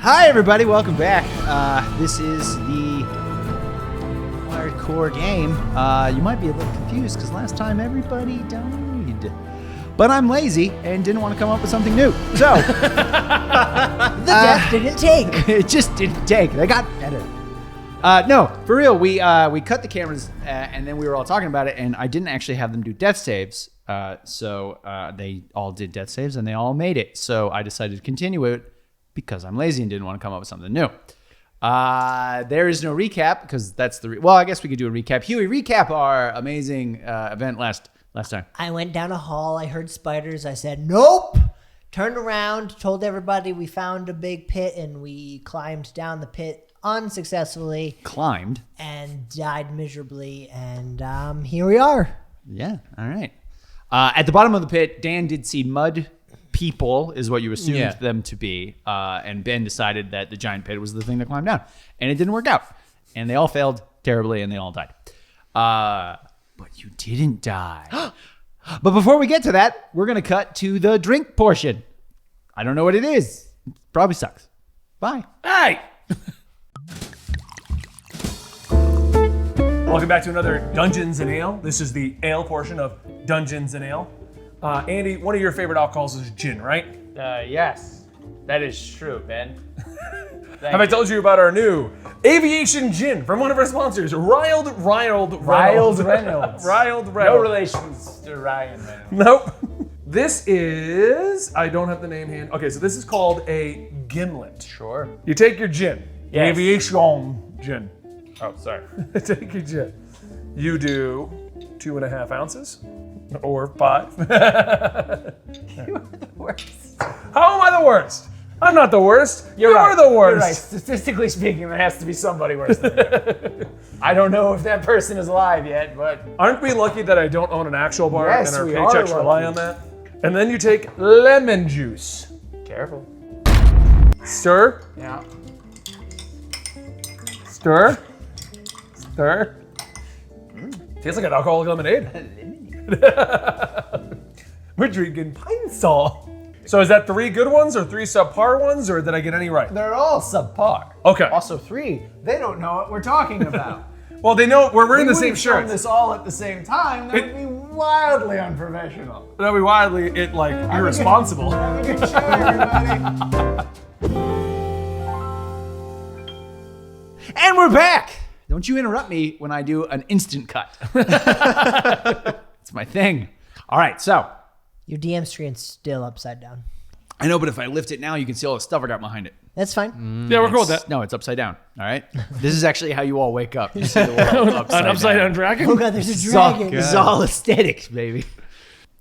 Hi, everybody. Welcome back. This is the hardcore game. You might be a little confused because last time everybody died. But I'm lazy and didn't want to come up with something new. So, the death didn't take. It just didn't take. They got better. No, for real. We cut the cameras and then we were all talking about it, and I didn't actually have them do death saves. So they all did death saves and they all made it. So I decided to continue it because I'm lazy and didn't want to come up with something new. There is no recap because that's well, I guess we could do a recap. Huey, recap our amazing event last time. I went down a hall. I heard spiders. I said, nope. Turned around, told everybody we found a big pit, and we climbed down the pit unsuccessfully. Climbed? And died miserably. And here we are. Yeah, all right. At the bottom of the pit, Dan did see mud people, is what you assumed them to be. And Ben decided that the giant pit was the thing that climbed down. And it didn't work out. And they all failed terribly, and they all died. But you didn't die. But before we get to that, we're going to cut to the drink portion. I don't know what it is. It probably sucks. Bye. Hey! Welcome back to another Dungeons and Ale. This is the ale portion of Dungeons and Ale. Andy, one of your favorite alcohols is gin, right? Yes, that is true, Ben. Have I told you about our new aviation gin from one of our sponsors, Riled Reynolds. Riled Reynolds. No relations to Ryan Reynolds. Nope. This is, I don't have the name hand. Okay, so this is called a gimlet. Sure. You take your gin, Yes. aviation gin. Oh, sorry. Take your gin. You do 2.5 ounces or 5. You are the worst. How am I the worst? I'm not the worst. You're right. the worst. You're right. Statistically speaking, there has to be somebody worse than you. I don't know if that person is alive yet, but Aren't we lucky that I don't own an actual bar Yes, and our we are paychecks rely lucky. on that? And then you take lemon juice. careful. Stir, Yeah. stir, stir. Tastes like an alcoholic lemonade. We're drinking pine Sol. So is that 3 good ones or 3 subpar ones, or did I get any right? They're all subpar. Okay. Also 3. They don't know what we're talking about. Well, they know we're wearing the If we same would've shown shirts. this all at the same time, that would be wildly unprofessional. That'd be wildly irresponsible. Have a good show, everybody. And we're back. Don't you interrupt me when I do an instant cut. It's my thing. All right, so Your DM screen's still upside down. I know, but if I lift it now, you can see all the stuff I got behind it. That's fine. Yeah, we're cool with that. No, it's upside down. All right. This is actually how you all wake up. You see the world An upside down dragon? Oh god, there's a It's all, dragon. it's all aesthetics, baby.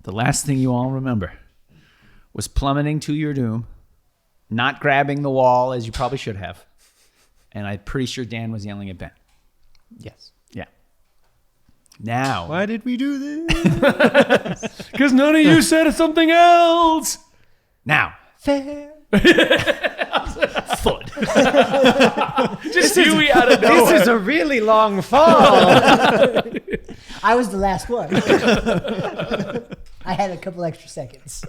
The last thing you all remember was plummeting to your doom, not grabbing the wall as you probably should have, and I'm pretty sure Dan was yelling at Ben. Yes. Yeah. Now, Why did we do this? Because none of you said something else. now, Fair. thud. Just Huey out of nowhere. This is a really long fall. I was the last one. I had a couple extra seconds.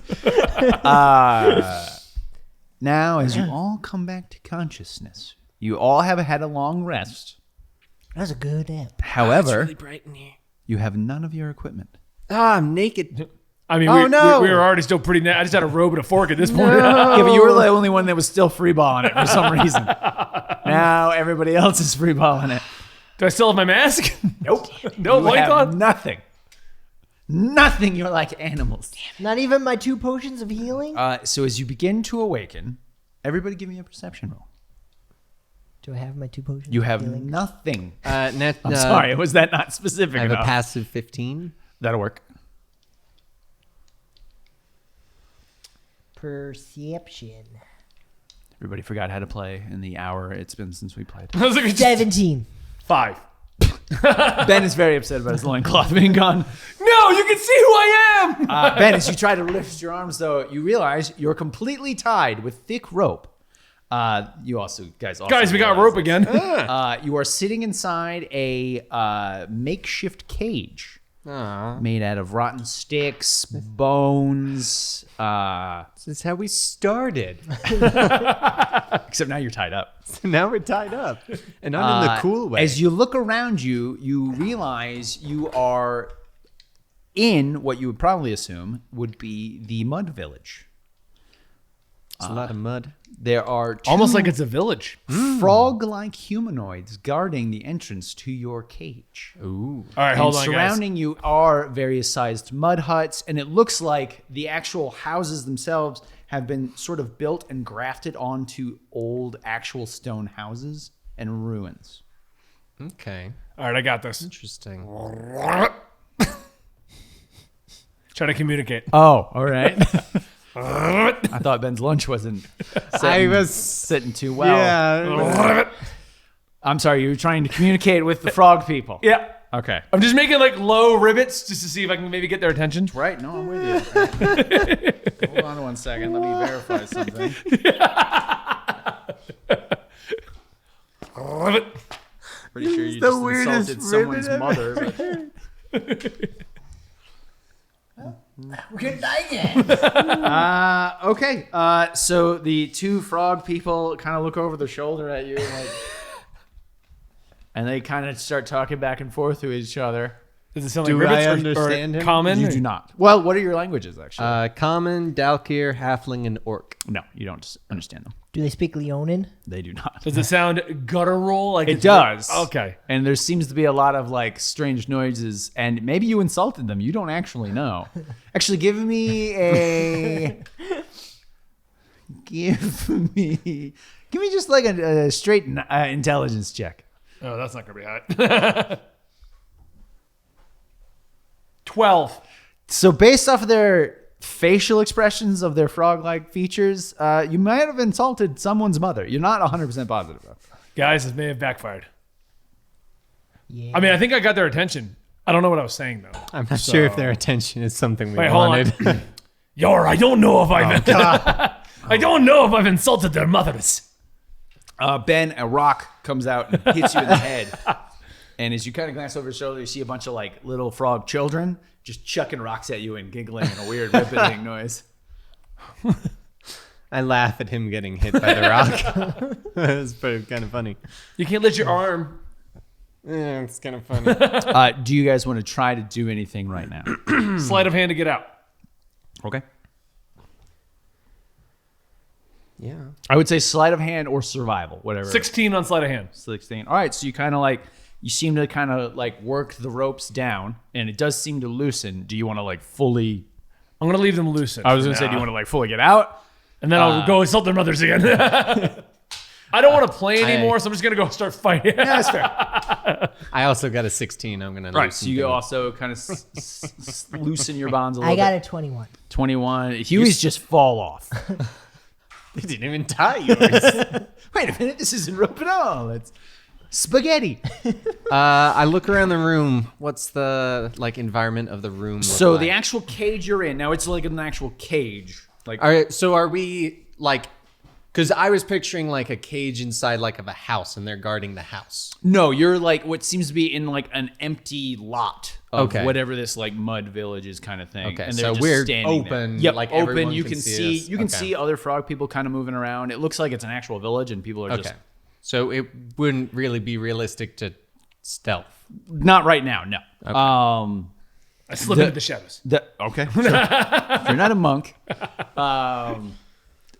Now, as you all come back to consciousness, you all have had a long rest. That was a good amp. However, bright in here. you have none of your equipment. I'm naked. I mean, Oh, no. we were already still pretty. I just had a robe and a fork at this point. Yeah, but you were the only one that was still freeballing it for some reason. Now everybody else is freeballing it. Do I still have my mask? Nope. No You have loincloth? nothing. Nothing. You're like animals. Not even my 2 potions of healing? So as you begin to awaken, everybody give me a perception roll. Do I have my 2 potions You of have healing? nothing. I'm I'm sorry. Was that not specific I have enough? a passive 15. That'll work. Perception. Everybody forgot how to play in the hour it's been since we played. I was like, 17. 5. Ben is very upset about his loincloth being gone. No, you can see who I am. Ben, as you try to lift your arms, though, you realize you're completely tied with thick rope. You also, guys, Guys, we got realize rope this. again. You are sitting inside a makeshift cage. made out of rotten sticks, bones. This is how we started. Except now you're tied up. Now we're tied up. And not in the cool way. As you look around you, you realize you are in what you would probably assume would be the mud village. It's a lot of mud. There are Almost like it's a village. frog-like humanoids guarding the entrance to your cage. Ooh. All right, hold on, Surrounding you are various sized mud huts, and it looks like the actual houses themselves have been sort of built and grafted onto old actual stone houses and ruins. Okay. All right, I got this. Interesting. Try to communicate. Oh, all right. I thought Ben's lunch wasn't I sitting too well. Yeah. I'm sorry, you were trying to communicate with the frog people. Yeah. Okay. I'm just making like low rivets just to see if I can maybe get their attention. Right, no, I'm with you. Hold on 1 second. Let me verify something. Pretty sure you just insulted someone's mother. We're gonna die again. Okay. So the two frog people kind of look over their shoulder at you, and they kind of start talking back and forth to each other. Does it sound Do like rivets I or understand him? common? You do not. Well, what are your languages, actually? Common, Dalkir, Halfling, and Orc. No, you don't understand them. Do they speak Leonin? They do not. Does it sound guttural? Like It does. Okay. And there seems to be a lot of like strange noises, and maybe you insulted them. You don't actually know. Actually, give me just like a straight intelligence check. Oh, that's not gonna be hot. 12. So based off of their facial expressions of their frog-like features, you might have insulted someone's mother. You're not 100% positive, though. Guys, this may have backfired. Yeah. I mean, I think I got their attention. I don't know what I was saying though. I'm not sure if their attention is something we Wait, hold wanted. on. Yor, I don't know if I've I don't know if I've insulted their mothers. Ben, a rock comes out and hits you in the head. And as you kind of glance over your shoulder, you see a bunch of like little frog children just chucking rocks at you and giggling in a weird ripping noise. I laugh at him getting hit by the rock. It's kind of funny. You can't lift your arm. Yeah, it's kind of funny. Do you guys want to try to do anything right now? Sleight of hand to get out. Okay. Yeah. I would say sleight of hand or survival, whatever. 16 on sleight of hand. 16. All right, so you kind of like, you seem to kind of like work the ropes down, and it does seem to loosen. Do you want to like fully? I'm gonna leave them loosened. I was going to say, do you want to like fully get out? and then I'll go insult their mothers again. I don't want to play anymore, so I'm just gonna go start fighting. Yeah, that's fair. I also got a 16. I'm going to Right, so you also kind of loosen your bonds a little I got bit. a 21. 21. Huey's just fall off. They didn't even tie yours. Wait a minute, this isn't rope at all. It's spaghetti. I look around the room. What's the like environment of the room? So look the like? actual cage you're in, now it's like an actual cage. Like All right, so are we like? Because I was picturing like a cage inside like of a house, and they're guarding the house. No, you're like what seems to be in like an empty lot of Okay. whatever this like mud village is kind of thing. Okay, and so they're just we're standing open, There. Yep, like, open. everyone You can can see see us. you can Okay. see other frog people kind of moving around. It looks like it's an actual village, and people are Okay, just so it wouldn't really be realistic to stealth. not right now. No. I slip into the shadows. Okay. Sure. You're not a monk.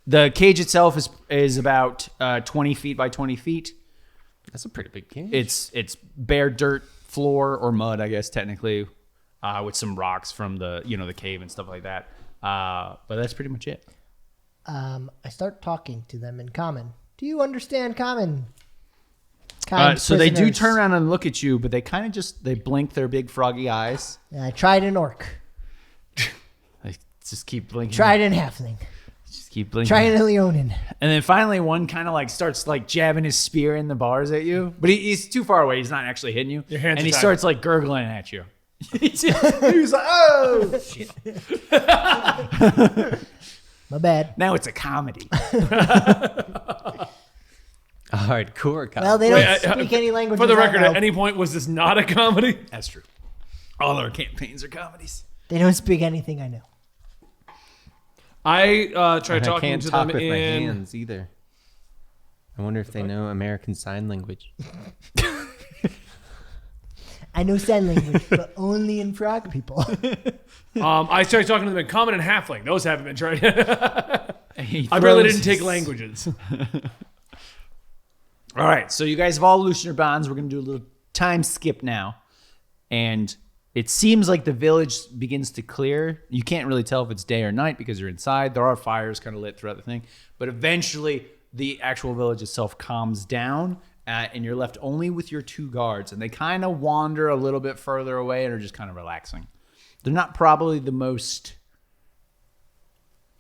The cage itself is about 20 feet by 20 feet. That's a pretty big cage. It's bare dirt floor or mud, I guess technically, with some rocks from the the cave and stuff like that. But that's pretty much it. I start talking to them in common. Do you understand common? So they do prisoners. turn around and look at you, but they kind of they blink their big froggy eyes. I tried an orc. They just keep blinking. Tried an halfling. Just keep blinking. Tried a Leonin. And then finally, one kind of like starts like jabbing his spear in the bars at you, but he's too far away. He's not actually hitting you. Your hands and are he tied. starts like gurgling at you. He's like, "Oh shit!" My bad. Now it's a comedy. Hardcore. Well, they don't Wait, speak any language. For the record, at any point was this not a comedy? That's true. All our campaigns are comedies. They don't speak anything I know. I tried I talking can't to talk them with my in. hands either. I wonder if they know American Sign Language. I know sign language, but only in frog people. I started talking to them in Common and Halfling. Those haven't been tried. He I really throws didn't take his- languages. All right, so you guys have all loosened your bonds. We're going to do a little time skip now. And it seems like the village begins to clear. You can't really tell if it's day or night because you're inside. There are fires kind of lit throughout the thing. But eventually, the actual village itself calms down, and you're left only with your 2 guards. And they kind of wander a little bit further away and are just kind of relaxing. They're not probably the most...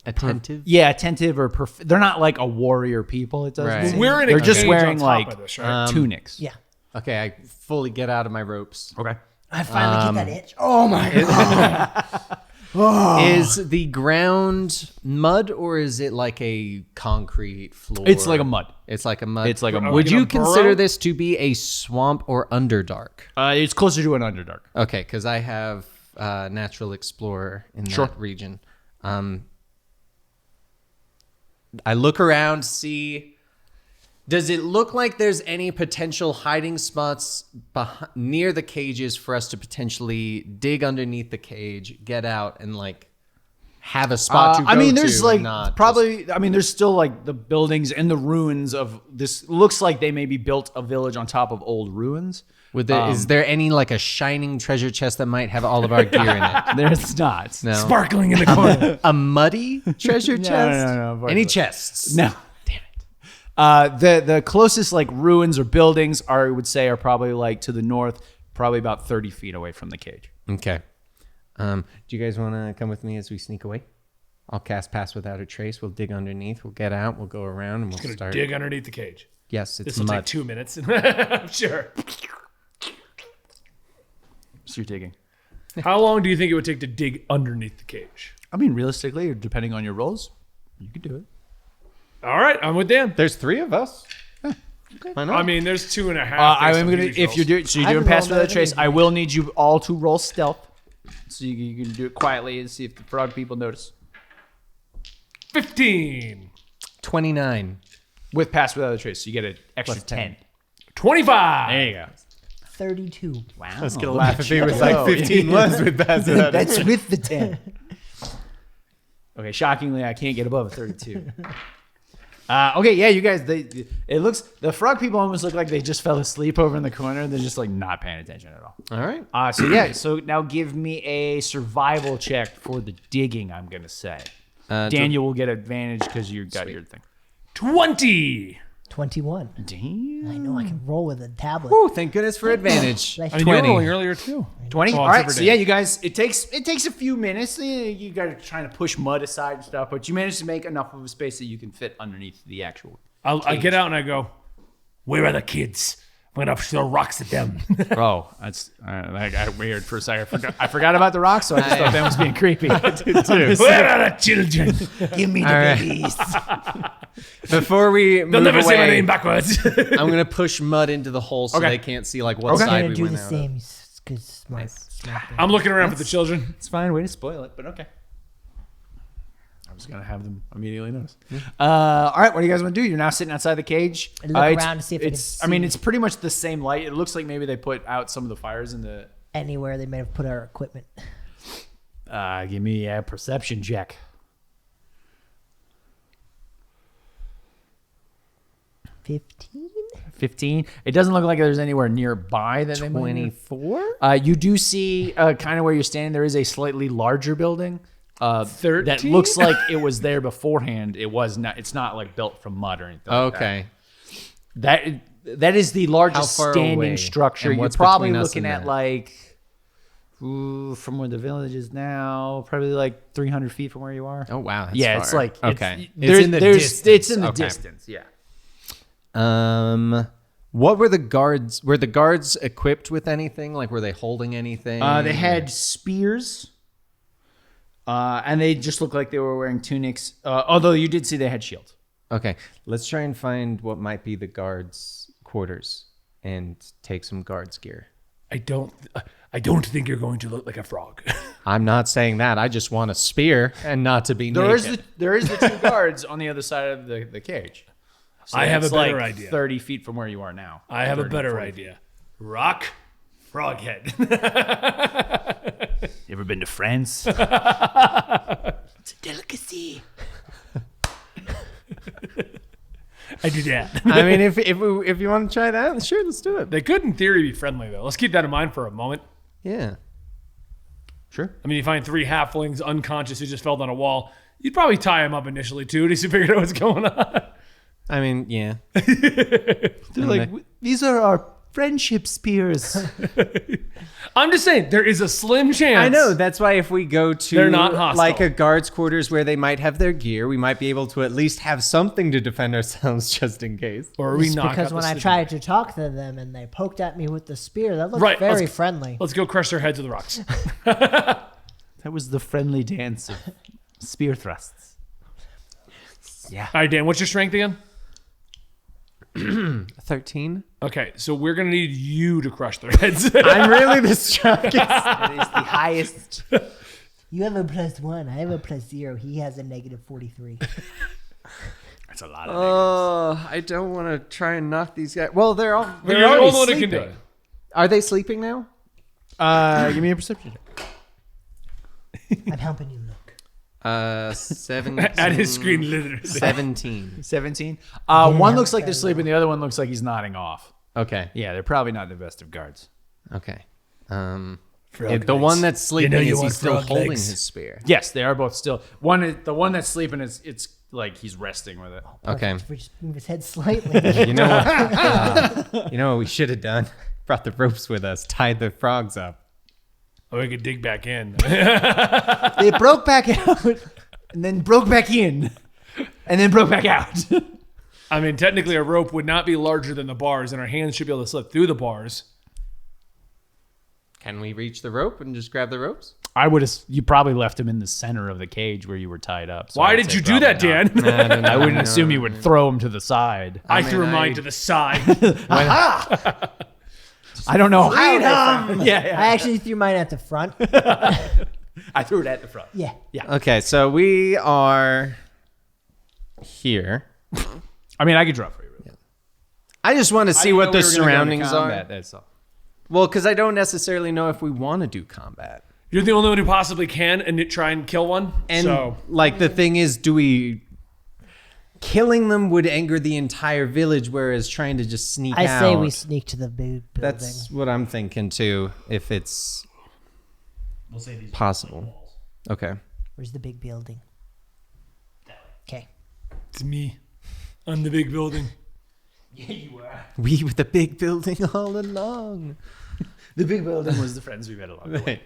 Attentive? attentive or they're not like a warrior people. It doesn't. Right. seem. We're in a They're just cage wearing on top like of this, right? tunics. Yeah. Okay, I fully get out of my ropes. Okay. I finally get that itch. Oh my god. Is the ground mud or is it like a concrete floor? It's like a mud. It's like a mud. It's like a mud. Would Like you a burrow? consider this to be a swamp or underdark? It's closer to an underdark. Okay, because I have natural explorer in that region. I look around, see. Does it look like there's any potential hiding spots near the cages for us to potentially dig underneath the cage, get out, and like have a spot to go I mean, to there's and like not probably. I mean, there's still like the buildings and the ruins of this. Looks like they maybe built a village on top of old ruins. is there any like a shining treasure chest that might have all of our gear in it? There's not. No. Sparkling in the corner. A muddy treasure chest? no, Any chests? No. Damn it. The closest like ruins or buildings I would say are probably like to the north, probably about 30 feet away from the cage. Okay. Do you guys want to come with me as we sneak away? I'll cast Pass Without a Trace. We'll dig underneath. We'll get out. We'll go around and we'll Gonna start. dig underneath the cage. Yes, it's This will mud. take 2 minutes. I'm sure. So you're digging. How long do you think it would take to dig underneath the cage? I mean, realistically, or depending on your rolls, you could do it. All right, I'm with Dan. There's 3 of us. Why not? I mean, there's 2.5. I'm gonna if you're doing so you're I doing would pass roll without a that trace. anyway. I will need you all to roll stealth, so you can do it quietly and see if the frog people notice. 15, 29. With pass without a trace, so you get an extra Plus 10. 25. There you go. 32. Wow. I was going to laugh if it was like 15 was with Pass Without a That's Trace. with the 10. Okay, shockingly, I can't get above a 32. Okay, yeah, you guys. It looks the frog people almost look like they just fell asleep over in the corner. They're just like not paying attention at all. All right. So now give me a survival check for the digging. I'm gonna say Daniel will get advantage because you got your thing. 20. 21. Damn. I know I can roll with a tablet. Woo, thank goodness for advantage. Like I mean, you were 20. rolling earlier too. 20. Oh, All right. except for So yeah, Dan. you guys. It takes a few minutes. You guys are trying to push mud aside and stuff, but you managed to make enough of a space that you can fit underneath the actual. I get out and I go, where are the kids? I'm going to throw rocks at them. Bro, that's that got weird for a second. I forgot about the rock, so I just thought Ben was being creepy. I did too. Where are the children? Give me the All right. babies. Before we They'll move never say my away, name backwards. I'm going to push mud into the hole so Okay. they can't see like what Okay. I'm side going we to do went the out same. Because smart. I'm looking around for the children. It's fine. Way to spoil it, but okay. I was gonna have them immediately notice. All right, what do you guys want to do? You're now sitting outside the cage. I look It's- around to see if I can it's. I mean, see. it's pretty much the same light. It looks like maybe they put out some of the fires in the. Anywhere they may have put our equipment. Give me a perception check. 15? 15. It doesn't look like there's anywhere nearby that they might have. 24? You do see kind of where you're standing. There is a slightly larger building. That 13? looks like it was there beforehand. It was not. It's not like built from mud or anything. like Okay. that is the largest How far standing away? structure. And You're what's probably between us looking and at that? like from where the village is now, probably like 300 feet from where you are. Oh, wow. That's yeah, far. it's like okay. It's in the It's in the Okay. distance. Yeah. What were the guards? Were the guards equipped with anything? Like, were they holding anything? They had spears, and they just looked like they were wearing tunics. Although you did see they had shields. Okay, let's try and find what might be the guards' quarters and take some guards' gear. I don't. I don't think you're going to look like a frog. I'm not saying that. I just want a spear and not to be naked. There is the 2 guards on the other side of the cage. So I have a it's better like idea. 30 feet from where you are now. I have a 30, better 40. idea. Rock, frog head. You ever been to France? It's a delicacy. I do that. I mean, if you want to try that, sure, let's do it. They could, in theory, be friendly, though. Let's keep that in mind for a moment. Yeah. Sure. I mean, you find 3 halflings unconscious who just fell down a wall. You'd probably tie them up initially, too, to figure out what's going on. I mean, yeah. They're like, these are our friendship spears. I'm just saying, there is a slim chance. I know. That's why if we go to They're not hostile. like a guard's quarters where they might have their gear, we might be able to at least have something to defend ourselves just in case. Or we It's knock because out when the I sleeping tried to talk to them and they poked at me with the spear, that looked Right, very let's- friendly. Let's go crush their heads with rocks. That was the friendly dance of spear thrusts. All right, Dan, what's your strength again? 13. Okay, so we're going to need you to crush their heads. I'm really the strongest. That is the highest. You have a +1. I have a +0. He has a -43. That's a lot of Oh, I don't want to try and knock these guys. Well, they're all You're they're the already only one who can sleeping. do it. Are they sleeping now? Give me a perception check. I'm helping you look. 17. At his screen, literally. 17. 17. One looks like they're sleeping. The other one looks like he's nodding off. Okay. Yeah, they're probably not the best of guards. Okay. Frog The legs. one that's sleeping you is he want still frog holding legs. his spear? Yes, they are both still. The one that's sleeping is it's like he's resting with it. Okay. If we just move his head slightly. You know what? You know what we should have done? Brought the ropes with us, tied the frogs up. Oh, we could dig back in. They broke back out and then broke back in and then broke back out. I mean, technically, a rope would not be larger than the bars, and our hands should be able to slip through the bars. Can we reach the rope and just grab the ropes? I would have. You probably left him in the center of the cage where you were tied up. So Why I'd did say you do that, probably Dan? not. I wouldn't assume you would throw him to the side. I mean, threw mine I- to the side. I don't know how. Yeah, I actually threw mine at the front. I threw it at the front. Yeah. Okay, so we are here. I mean, I could draw for you. Really. I just want to see what the surroundings are. That's all. Well, because I don't necessarily know if we want to do combat. You're the only one who possibly can and try and kill one. And so like the thing is, killing them would anger the entire village, whereas trying to just sneak I out. say we sneak to the big building. That's what I'm thinking too, if it's possible. Okay. Where's the big building? Okay. it's me. I'm the big building. We were the big building all along. The big building was the friends we met along the way.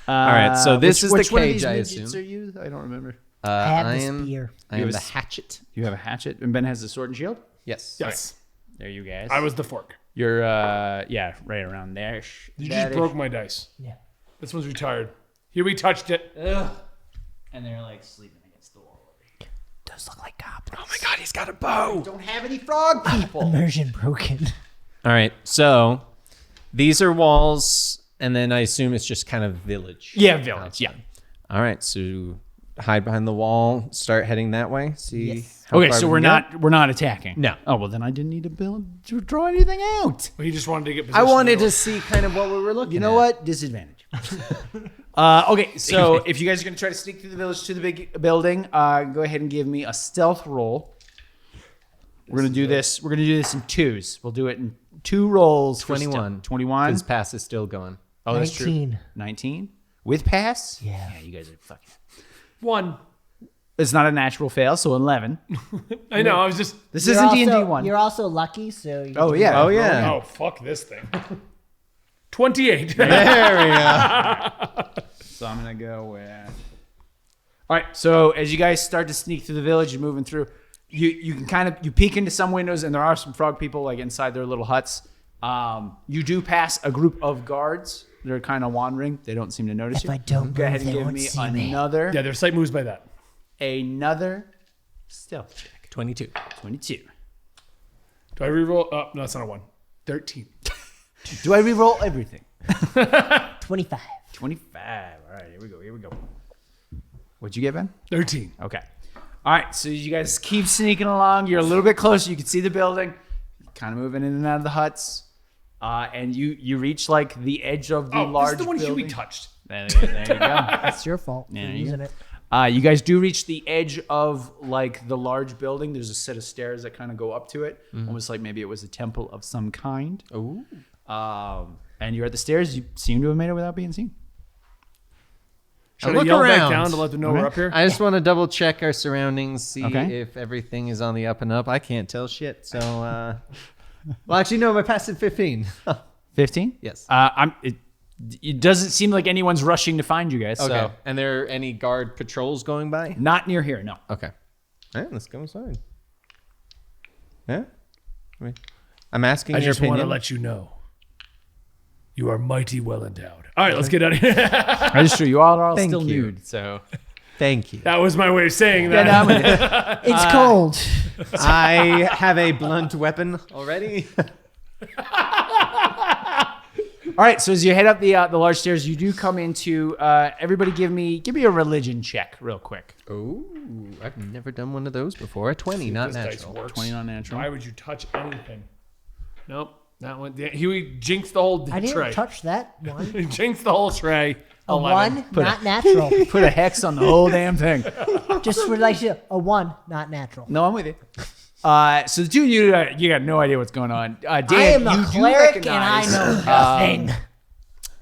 All right, so this is the which one of cage, these I midgets assume. are you? I don't remember. I have I the am, spear. I You am have the a s- hatchet. You have a hatchet, and Ben has the sword and shield. Yes. Yes. There you guys. I was the fork. You're right around there. You just broke my dice. Yeah. This one's retired. Here we touched it. And they're like sleeping against the wall. Those look like goblins. Oh my god, he's got a bow. Don't have any frog people. Immersion broken. All right, so these are walls, and then I assume it's just kind of village. Yeah, village. Yeah. All right, so hide behind the wall, start heading that way. See. Yes. how Okay, far so we we're can go. not attacking. No. Oh well, then I didn't need to draw anything out. He just wanted to get I position. wanted to see kind of what we were looking. You know at. what? Disadvantage. Okay, so if you guys are gonna try to sneak through the village to the big building, go ahead and give me a stealth roll. We're gonna do this. We're gonna do this in twos. We'll do it in 2 rolls. for stealth. 21. 21. His pass is still going. Oh, that's true. 19. 19 with pass. Yeah. Yeah, you guys are fucking. 1. It's not a natural fail, so 11. I know, I was just. This You're isn't D&D also- 1. You're also lucky, so. You Oh can- yeah. Oh yeah. Oh, fuck this thing. 28. There we go. So I'm gonna go with. All right. So as you guys start to sneak through the village, you're moving through. You can kind of peek into some windows, and there are some frog people like inside their little huts. You do pass a group of guards. They're kind of wandering. They don't seem to notice If you. I don't Go ahead move, and they give won't me see me. another Yeah, their sight moves by that. stealth check. 22. 22. Do I reroll? Oh, no, that's not a 1. 13. Do I re-roll everything? 25. 25. All right, here we go. What'd you get, Ben? 13. Okay. All right, so you guys keep sneaking along. You're a little bit closer. You can see the building. Kind of moving in and out of the huts. And you reach like the edge of the large this is the one building. Huey touched. There you go. That's your fault for Yeah, using it. You guys do reach the edge of like the large building. There's a set of stairs that kind of go up to it, almost like maybe it was a temple of some kind. Ooh. And you're at the stairs. You seem to have made it without being seen. Should I look yell back around. down to let them know we're up here? I just want to double check our surroundings, see Okay. if everything is on the up and up. I can't tell shit. So, well, actually, no, my passive 15. 15? Yes. It doesn't seem like anyone's rushing to find you guys. Okay. So And there are any guard patrols going by? not near here. No. Okay. All right, let's go inside. Yeah. Wait. I'm asking I your just want opinion. to let you know. You are mighty well endowed. All right, let's get out of here. That is true. You all are all Thank still you. nude. So Thank you. That was my way of saying that. yeah, no, I'm with you. It's cold. I have a blunt weapon already. All right. So as you head up the large stairs, you do come into. Everybody, give me a religion check real quick. Oh, I've never done one of those before. A 20, not This dice natural. works. 20 non natural. Why would you touch anything? Nope. That one. Huey jinxed the whole I didn't tray. touch that one. He jinxed the whole tray. A 11. 1, not natural. Put a hex on the whole damn thing. Just for like a 1, not natural. No, I'm with you. So the two of you, you got no idea what's going on. Dan, I am you a do cleric and I recognize, know nothing.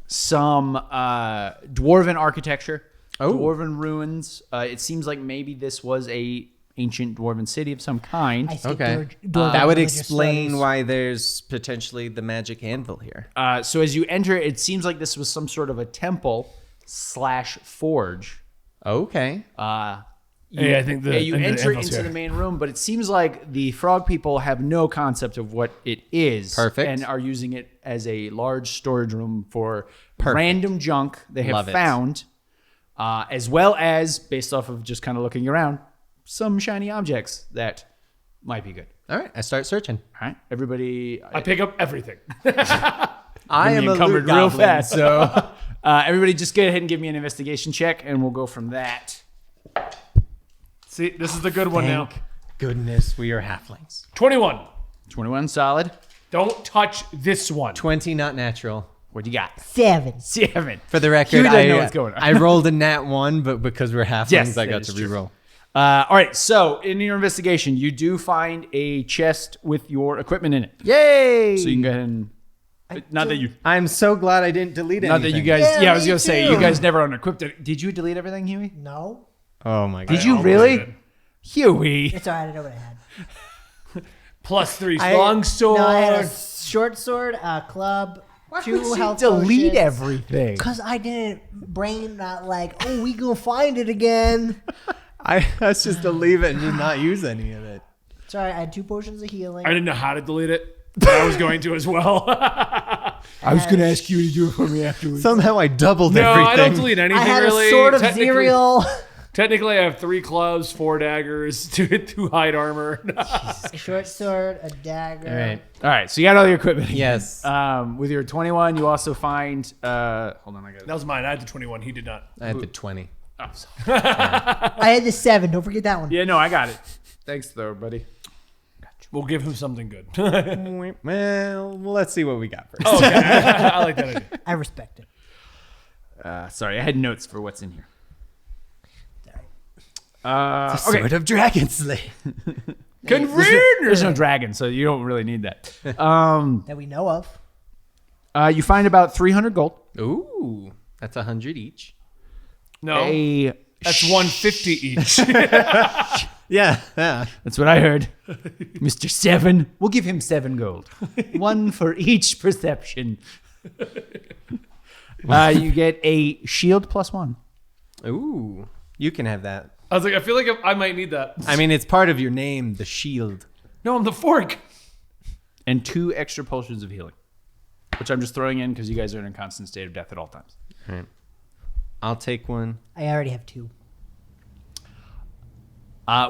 some dwarven architecture, Oh. dwarven ruins. It seems like maybe this was a ancient dwarven city of some kind. I speak Okay. Dwarven That would religious explain studies. why there's potentially the magic anvil here. So as you enter, it seems like this was some sort of a temple / forge. Okay. Hey, I think the you and the enter anvil's into here. the main room, but it seems like the frog people have no concept of what it is. Perfect. And are using it as a large storage room for random junk they have Love it. found, as well as, based off of just kind of looking around, some shiny objects that might be good. All right. I start searching. All right, everybody. I pick up everything. I am a encumbered loot real goblin, fast. So everybody, just go ahead and give me an investigation check, and we'll go from that. See, this is the good one now. Goodness, we are halflings. 21. 21 solid. Don't touch this one. 20, not natural. What do you got? 7. 7. For the record, Hugh doesn't I know what's going on. I rolled a nat 1, but because we're halflings, Yes, I that got is to true. reroll. All right, so in your investigation, you do find a chest with your equipment in it. Yay! So you can go ahead and not that you I'm so glad I didn't delete anything. not that you guys Yeah, I was me gonna say too. you guys never unequipped it. Did you delete everything, Huey? No. Oh my god. Did you almost really? did. Huey. It's all right. I know what I had. +3 I- long sword. No, I had a short sword, a club, 2 health delete potions. everything. Because I didn't brain not like, oh, we gonna find it again. Let's just leave it and just not use any of it. Sorry, I had 2 potions of healing. I didn't know how to delete it, but I was going to as well. I was gonna ask you to do it for me afterwards. Somehow I doubled No, everything. I don't delete anything I had really. a sword of Technically- Zerial, Technically, I have 3 clubs, 4 daggers, 2 hide armor. a short sword, a dagger. All right. All right, so you got all your equipment. again. Yes. With your 21, you also find hold on, I got it. That was mine. I had the 21. He did not. I had the 20. I had the 7. Don't forget that one. Yeah, no, I got it. Thanks though, buddy. We'll give him something good. Well, let's see what we got first. Okay, I like that idea. I respect it. Sorry, I had notes for what's in here. Sorry. Sword of Dragon Slay. There's no dragon, so you don't really need that. That we know of. You find about 300 gold. Ooh, that's 100 each. No, A that's 150 each. Yeah. That's what I heard. Mr. 7. We'll give him 7 gold. 1 for each perception. You get a shield +1. Ooh, you can have that. I was like, I feel like I might need that. I mean, it's part of your name, the shield. No, I'm the fork. And 2 extra potions of healing. Which I'm just throwing in because you guys are in a constant state of death at all times. All right. I'll take one. I already have 2.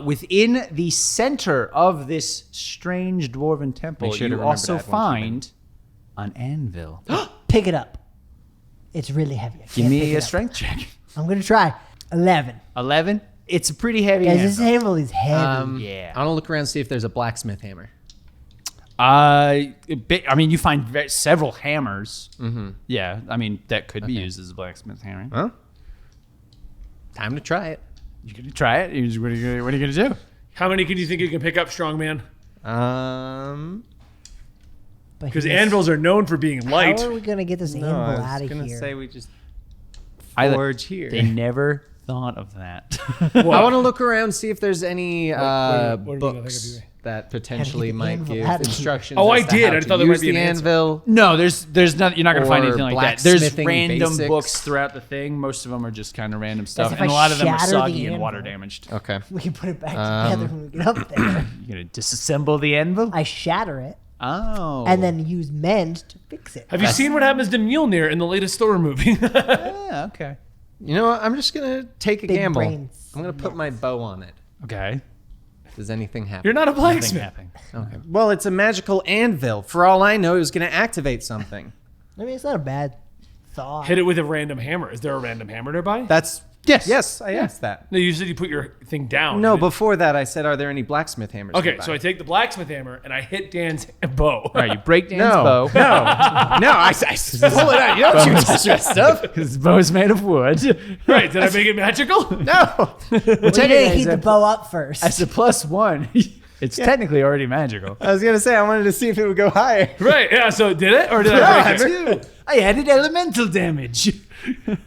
Within the center of this strange dwarven temple, Make sure to you remember also to add one find an anvil. Pick it up. It's really heavy. I Give can't pick me it a up. strength check. I'm gonna try. 11. 11. It's a pretty heavy Guys, this anvil. anvil is heavy. Yeah. I want to look around and see if there's a blacksmith hammer. I mean, you find several hammers. Mm-hmm. Yeah, I mean, that could be used as a blacksmith hammer. Well, time to try it. You gonna try it? What are you gonna do? How many can you think you can pick up, strongman? But Because he's- anvils are known for being light. How are we gonna get this anvil out of here? we just I- forge here. They never thought of that. I want to look around, see if there's any what are we gonna books think of that potentially the might anvil give out of here? instructions. Oh, as I to did. how I to thought there might use be the an answer. anvil. No, there's not. You're not gonna find Or anything like that. There's blacksmithing random basics. books throughout the thing. Most of them are just kind of random stuff, if and I a lot of them are shatter the soggy and anvil. water damaged. Okay. We can put it back together when we get up there. You're gonna disassemble the anvil? I shatter it Oh. and then use mend to fix it. Have you seen what happens to Mjolnir in the latest Thor movie? Yeah, okay. You know what? I'm just gonna take a Big gamble. brains. I'm gonna put my bow on it. Okay. Does anything happen? You're not a Nothing blacksmith. happened. Okay. Well, it's a magical anvil. For all I know, it was gonna activate something. I mean, it's not a bad thought. Hit it with a random hammer. Is there a random hammer nearby? That's Yes. Yes, I asked that. No, you said you put your thing down. No, You didn't- before that, I said, "Are there any blacksmith hammers?" Okay, nearby? so I take the blacksmith hammer and I hit Dan's bow. All right, you break Dan's no, bow. no, I pull it out. You don't you touch that stuff. Because his bow is made of wood. Right, did I make it magical? No. Well, you gotta heat the bow up first. As a +1, it's technically already magical. I was gonna say I wanted to see if it would go higher. Right, yeah, so did it? Or did I break it? I added elemental damage.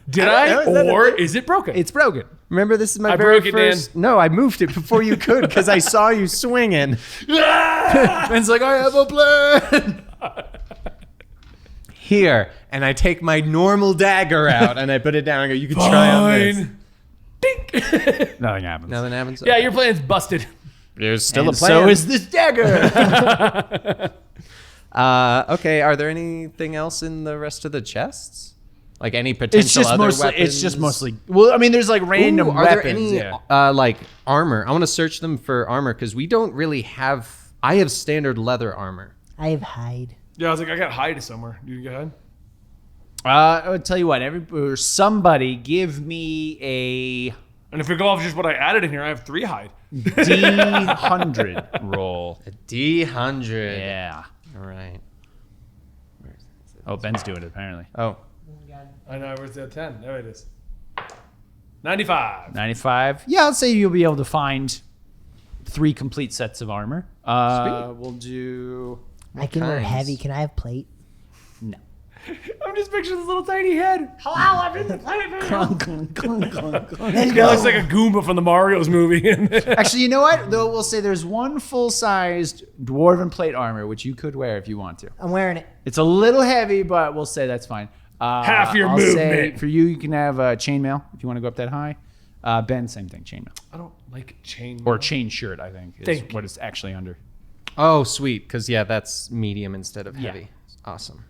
Did know, I? is that a Or thing? is it broken? It's broken. Remember, this is my I very broke it, first. No, I moved it before you could because I saw you swinging. Ben's like, I have a plan. Here, and I take my normal dagger out and I put it down and go, "You can try on this." Fine. Dink. Nothing happens. Nothing happens. Yeah, your plan's busted. There's still And so is this dagger. Okay. Are there anything else in the rest of the chests? Like any potential It's just other mostly. weapons? It's just mostly. Well, I mean, there's like random Ooh, are weapons. there any yeah. like armor? I want to search them for armor because we don't really have. I have standard leather armor. I have hide. Yeah, I was like, I got hide somewhere. You go ahead. I would tell you what. Somebody give me a And if we go off just what I added in here, I have 3 hide. D100 roll. A D100. Yeah. All right. Oh, Ben's doing it apparently. Oh. I know, where's the 10? There it is. 95. 95. Yeah, I'll say you'll be able to find 3 complete sets of armor. We'll do. I can wear kinds? heavy. Can I have plate? No. I'm just picturing this little tiny head. Hello, I'm in the planet. Let's It go. looks like a Goomba from the Mario's movie. Actually, you know what? Though we'll say there's one full-sized dwarven plate armor which you could wear if you want to. I'm wearing it. It's a little heavy, but we'll say that's fine. Half your I'll say movement. for you, you can have chainmail if you want to go up that high. Ben, same thing, chainmail I don't like chain. or chain shirt. I think is Thank what it's actually under. Oh, sweet. Because yeah, that's medium instead of Yeah. heavy. Awesome.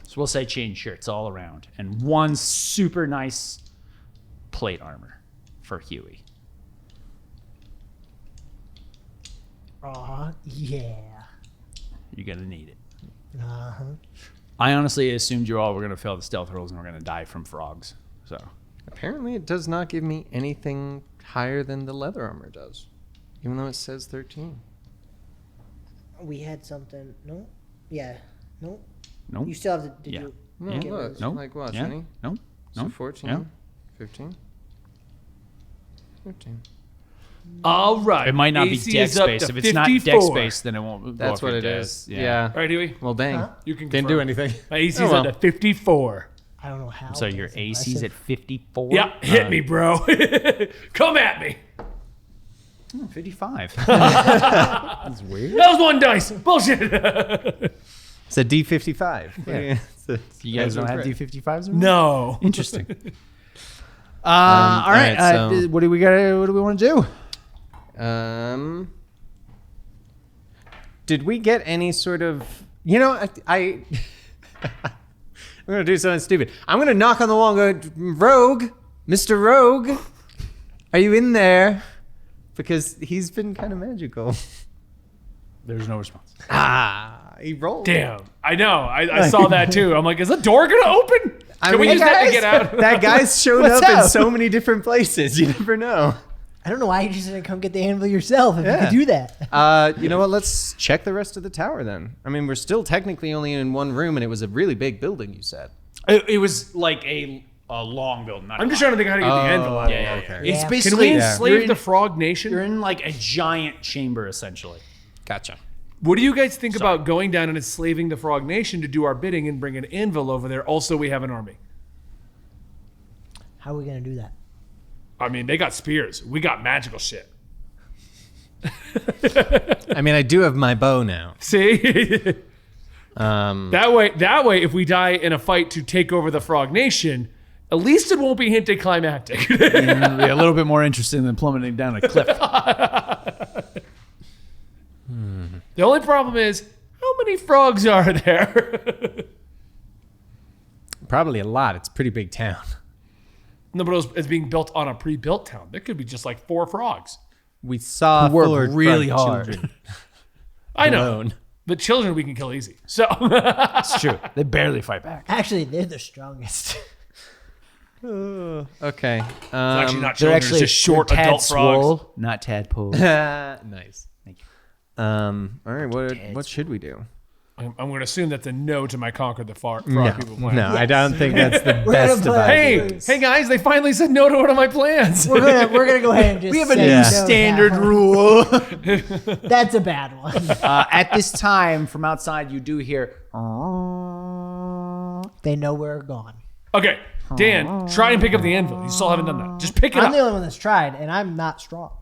So we'll say chain shirts all around, and one super nice plate armor for Huey. Yeah. You're gonna need it. Uh-huh. I honestly assumed you all were gonna fail the stealth rolls and we're gonna die from frogs. So Apparently, it does not give me anything higher than the leather armor does, even though it says 13. We had something. No? Yeah. No? nope. You still have to. Did Yeah. you? No, get look, those? Nope. like what, Yeah. 20? Nope. So Nope. 14, Yeah. 15, 15. All right. It might not AC be deck is up space. to If it's not 54. deck space, then it won't. go That's off what your it deck. is. Yeah. All right, Huey. Well, dang. Huh? You can Didn't confirm. do anything. My AC Oh, is well. at a 54. I don't know how. So but your it's AC's at impressive. 54. Yeah, hit me, bro. Come at me. 55. That was 1 dice. Bullshit. It's a D55. Yeah. You guys don't have correct. D55s? No. Interesting. All right. alright, so- What do we got? What do we want to do? Did we get any sort of? You know, I'm gonna do something stupid. I'm gonna knock on the wall and go, Rogue, Mr. Rogue, are you in there? Because he's been kind of magical. There's no response. He rolled. Damn. I know. I saw that too. I'm like, is the door going to open? I Can we mean, use that to get out? that guy's showed What's up in up? so many different places. You never know. I don't know why you just didn't come get the anvil yourself if you could do that. You know what? Let's check the rest of the tower then. I mean, we're still technically only in one room, and it was a really big building. You said. It was like a long building. Not I'm just trying to think how to get the anvil out. Yeah. Okay. It's Yeah. Can basically we enslave you're in- the Frog Nation? You're in like a giant chamber essentially. Gotcha. What do you guys think about going down and enslaving the Frog Nation to do our bidding and bring an anvil over there? Also, we have an army. How are we going to do that? I mean, they got spears. We got magical shit. I mean, I do have my bow now. See? That way, if we die in a fight to take over the Frog Nation, at least it won't be anticlimactic. It'll be a little bit more interesting than plummeting down a cliff. The only problem is, how many frogs are there? Probably a lot. It's a pretty big town. No, but it's being built on a pre-built town. There could be just like 4 frogs. We saw Work four really frog hard. children I know. alone. But children we can kill easy. So It's true. They barely fight back. Actually, they're the strongest. Okay. it's actually not They're children, actually it's just short they're adult frogs. swole, not tadpoles. Nice. Thank you. All right. What should we do? I'm going to assume that's a no to my conquer the frog people plan. No, I don't think that's the We're best gonna of play- ideas. Hey guys, they finally said no to one of my plans. We're gonna go ahead and just. We have a say new no to standard that one. rule. That's a bad one. At this time, from outside, you do hear. They know we're gone. Okay, Dan, try and pick up the anvil. You still haven't done that. Just pick it I'm up. the only one that's tried, and I'm not strong.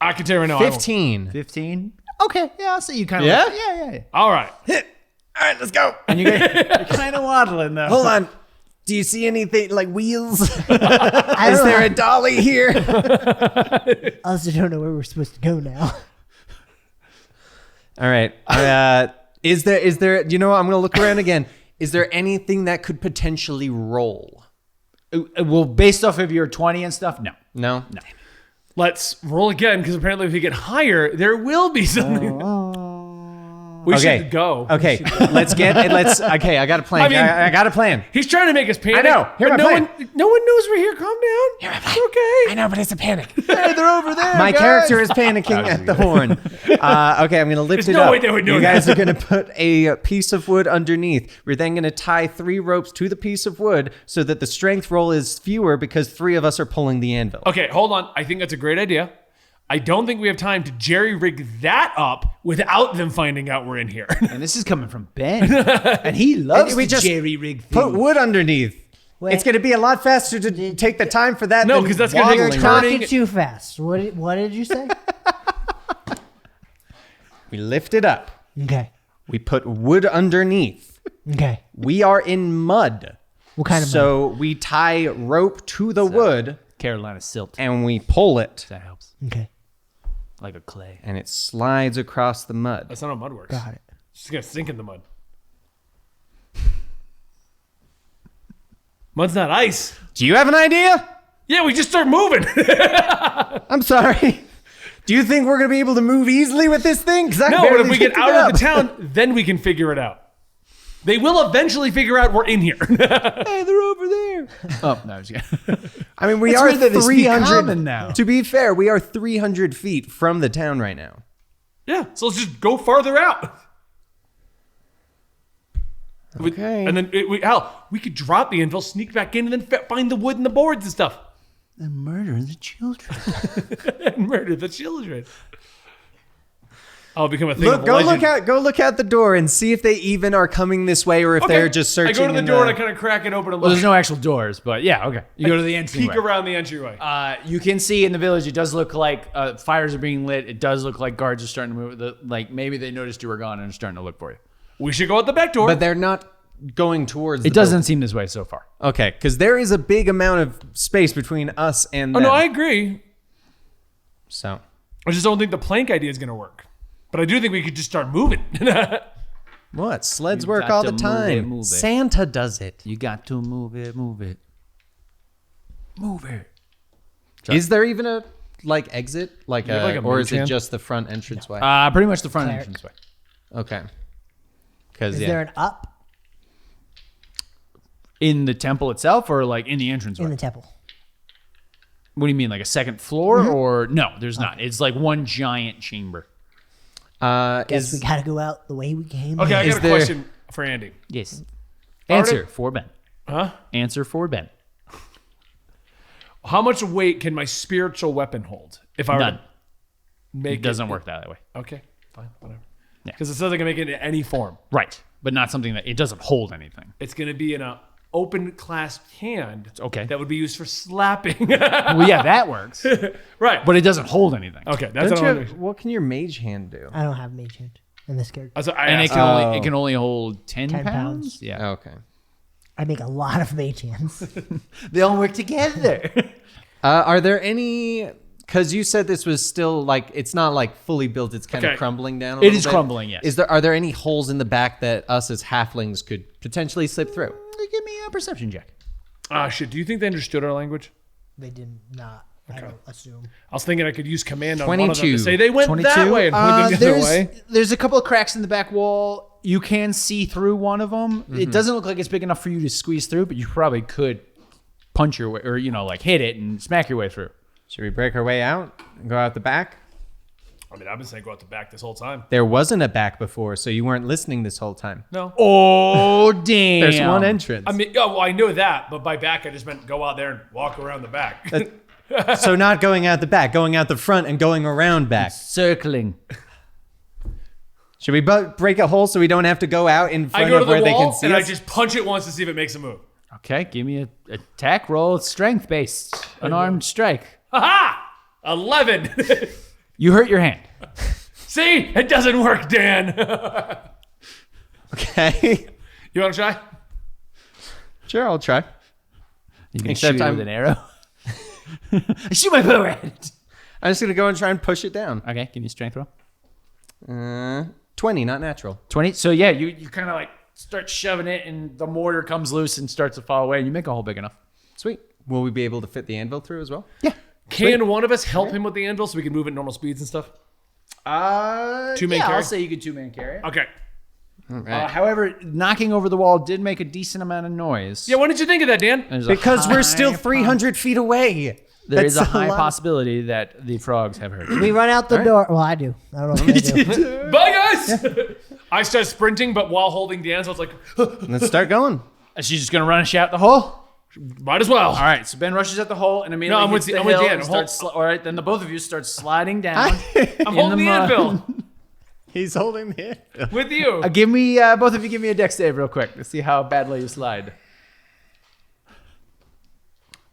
I can tell you right now. I won't. 15. 15. Okay, yeah, I'll see you kind of. Yeah? Yeah. All right. All right, let's go. And you're kind of waddling though. Hold on. Do you see anything like wheels? Is I don't there know. a dolly here? I also don't know where we're supposed to go now. All right. Is there, you know what? I'm going to look around again. Is there anything that could potentially roll? Well, based off of your 20 and stuff, no. No? Let's roll again because apparently if we get higher, there will be something. We should go. Okay. Okay, I got a plan. I mean- I got a plan. He's trying to make us panic. I know. Hear but my plan. no one knows we're here. Calm down. It's okay. I know, but it's a panic. Hey, they're over there. My character is panicking at the horn. Okay, I'm going to lift There's it no up. way they would do You guys that. are going to put a piece of wood underneath. We're then going to tie 3 ropes to the piece of wood so that the strength roll is fewer because 3 of us are pulling the anvil. Okay, hold on. I think that's a great idea. I don't think we have time to jerry rig that up without them finding out we're in here. And this is coming from Ben, and he loves We the just jerry rig thing. Put wood underneath. Wait. It's going to be a lot faster to take the time for that. No, than 'cause that's gonna take You're waddling. turning- talking too fast. What did you say? We lift it up. Okay. We put wood underneath. Okay. We are in mud. What kind of So we tie rope to the wood Carolina silt. and we pull it That helps. Okay. Like a clay. and it slides across the mud. That's not how mud works. Got it. It's just going to sink in the mud. Mud's not ice. Do you have an idea? Yeah, we just start moving. I'm sorry. Do you think we're going to be able to move easily with this thing? Because No, but if we get out of the town, then we can figure it out. They will eventually figure out we're in here. Hey, they're over there. Oh, no, I was kidding. I mean, we It's are weird that they speak 300 common now. To be fair, we are 300 feet from the town right now. Yeah, so let's just go farther out. Okay. And then, we could drop the anvil, sneak back in, and then find the wood and the boards and stuff. And murdering the children. And murder the children. I'll become a thing of Go legend. look out the door and see if they even are coming this way or if Okay. they're just searching. I go to the in door and I kind of crack it open and Well, look. there's no actual doors, but yeah, okay. You go to the Peek entryway. around the entryway. You can see in the village, it does look like fires are being lit. It does look like guards are starting to move. Like maybe they noticed you were gone and are starting to look for you. We should go out the back door. But they're not going towards. It doesn't seem this way so far. Okay, because there is a big amount of space between us and Oh them. no, I agree. So I just don't think the plank idea is going to work. But I do think we could just start moving. what? Sleds You work got all to the time. move it. Santa does it. You got to move it, move it. Move it. Is there even a exit have, like, a or is mage it hand? just the front entranceway? Pretty much the front Cleric. entranceway. Okay. Because Is there an up? In the temple itself, or like in the entrance? In the temple. What do you mean, like a second floor, or no? There's not. It's like one giant chamber. Guess we gotta go out the way we came. Okay, I in. got a question for Andy. Yes. Answer Already- for Ben. Huh? Answer for Ben. How much weight can my spiritual weapon hold? If I were None. to make It doesn't work that way. Okay, fine, whatever. Yeah. Because it says I can make it in any form. Right, but not something that it doesn't hold anything. It's going to be in a open clasped hand. Okay. That would be used for slapping. Well, yeah, that works, Right. but it doesn't hold anything. Okay, that's Don't what you I'm have- what can your mage hand do? I don't have mage hand in this character. And it can only hold 10 10 pounds. pounds. Yeah, Okay. I make a lot of mage hands. they all work together. Are there any? Because you said this was still like it's not like fully built. It's kind Okay. of crumbling down. It is crumbling, yes. Are there any holes in the back that us as halflings could potentially slip through? Give me a perception check. Shit. Do you think they understood our language? They did not. I don't assume. I was thinking I could use command on one of them 22. to say they went that way and point the other way. There's a couple of cracks in the back wall. You can see through one of them. It doesn't look like it's big enough for you to squeeze through, but you probably could punch your way, or like hit it and smack your way through. Should we break our way out and go out the back? I mean, I've been saying go out the back this whole time. There wasn't a back before, so you weren't listening this whole time. No. Oh damn! There's one entrance. I mean, well, I knew that, but by back, I just meant go out there and walk around the back. So not going out the back, going out the front and going around back. Circling. Should we break a hole so we don't have to go out in I front go to of where the they can wall see and us? I just punch it once to see if it makes a move. Okay, give me a attack roll. It's strength based, unarmed strike. Ha! 11. You hurt your hand. See, it doesn't work, Dan. Okay. You want to try? Sure, I'll try. You can Except shoot it I'm- with an arrow. I shoot my bow at it. I'm just going to go and try and push it down. Okay, give me a strength roll. 20, not natural. 20. So yeah, you kind of like start shoving it, and the mortar comes loose and starts to fall away, and you make a hole big enough. Sweet. Will we be able to fit the anvil through as well? Yeah. Can one of us help him with the anvil so we can move at normal speeds and stuff? Two-man yeah, carry? I'll say you could two-man carry it. Okay. However, knocking over the wall did make a decent amount of noise. Yeah, why did you think of that, Dan? There's a Because we're still high 300 feet away. There is a That's high lot. possibility that the frogs have heard. We run out the door. Well, I do. I don't know if they do. Bye, guys! I start sprinting, but while holding Dan, so it's like, Let's start going. Is she just gonna run and shout the hole? might as well. All right, so Ben rushes at the hole and immediately No, I'm hits with- the I'm with hill Dan. and starts all right, then the both of you start sliding down. I'm holding the mud. anvil He's holding the anvil. with you. Give me both of you give me a dex save real quick to see how badly you slide.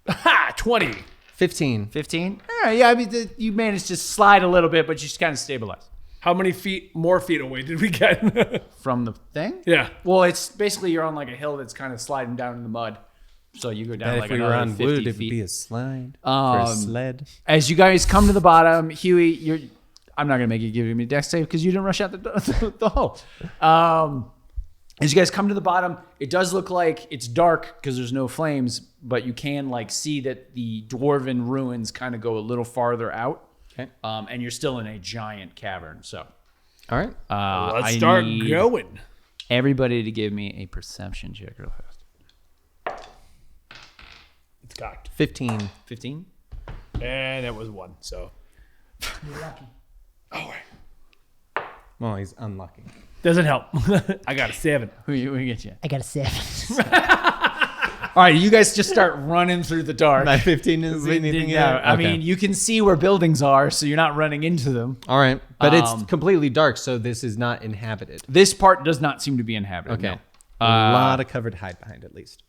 Ha! 20. 15. 15. All right, yeah, I mean you managed to slide a little bit, but you just kind of stabilize How many more feet away did we get? from the thing. Yeah. Well, it's basically you're on like a hill that's kind of sliding down in the mud, so you go down And like if we were another on 50 wood, feet. it would be a slide for a sled. As you guys come to the bottom, Huey, I'm not gonna make you give me a dex save because you didn't rush out the hole. As you guys come to the bottom, it does look like it's dark because there's no flames, but you can like see that the dwarven ruins kind of go a little farther out. Okay. And you're still in a giant cavern. So All right. Let's I start need going. everybody to give me a perception check real fast. It's cocked. 15. 15. And it was 1, so. You're lucky. Oh, right. Well, he's unlucky. Doesn't help. I got a 7. Who get you? I got a 7. All right, you guys just start running through the dark. My 15 is anything Yeah, I Okay. mean, you can see where buildings are, so you're not running into them. All right. But it's Um, completely dark, so this is not inhabited. This part does not seem to be inhabited. Okay. no. A lot of covered hide behind, at least.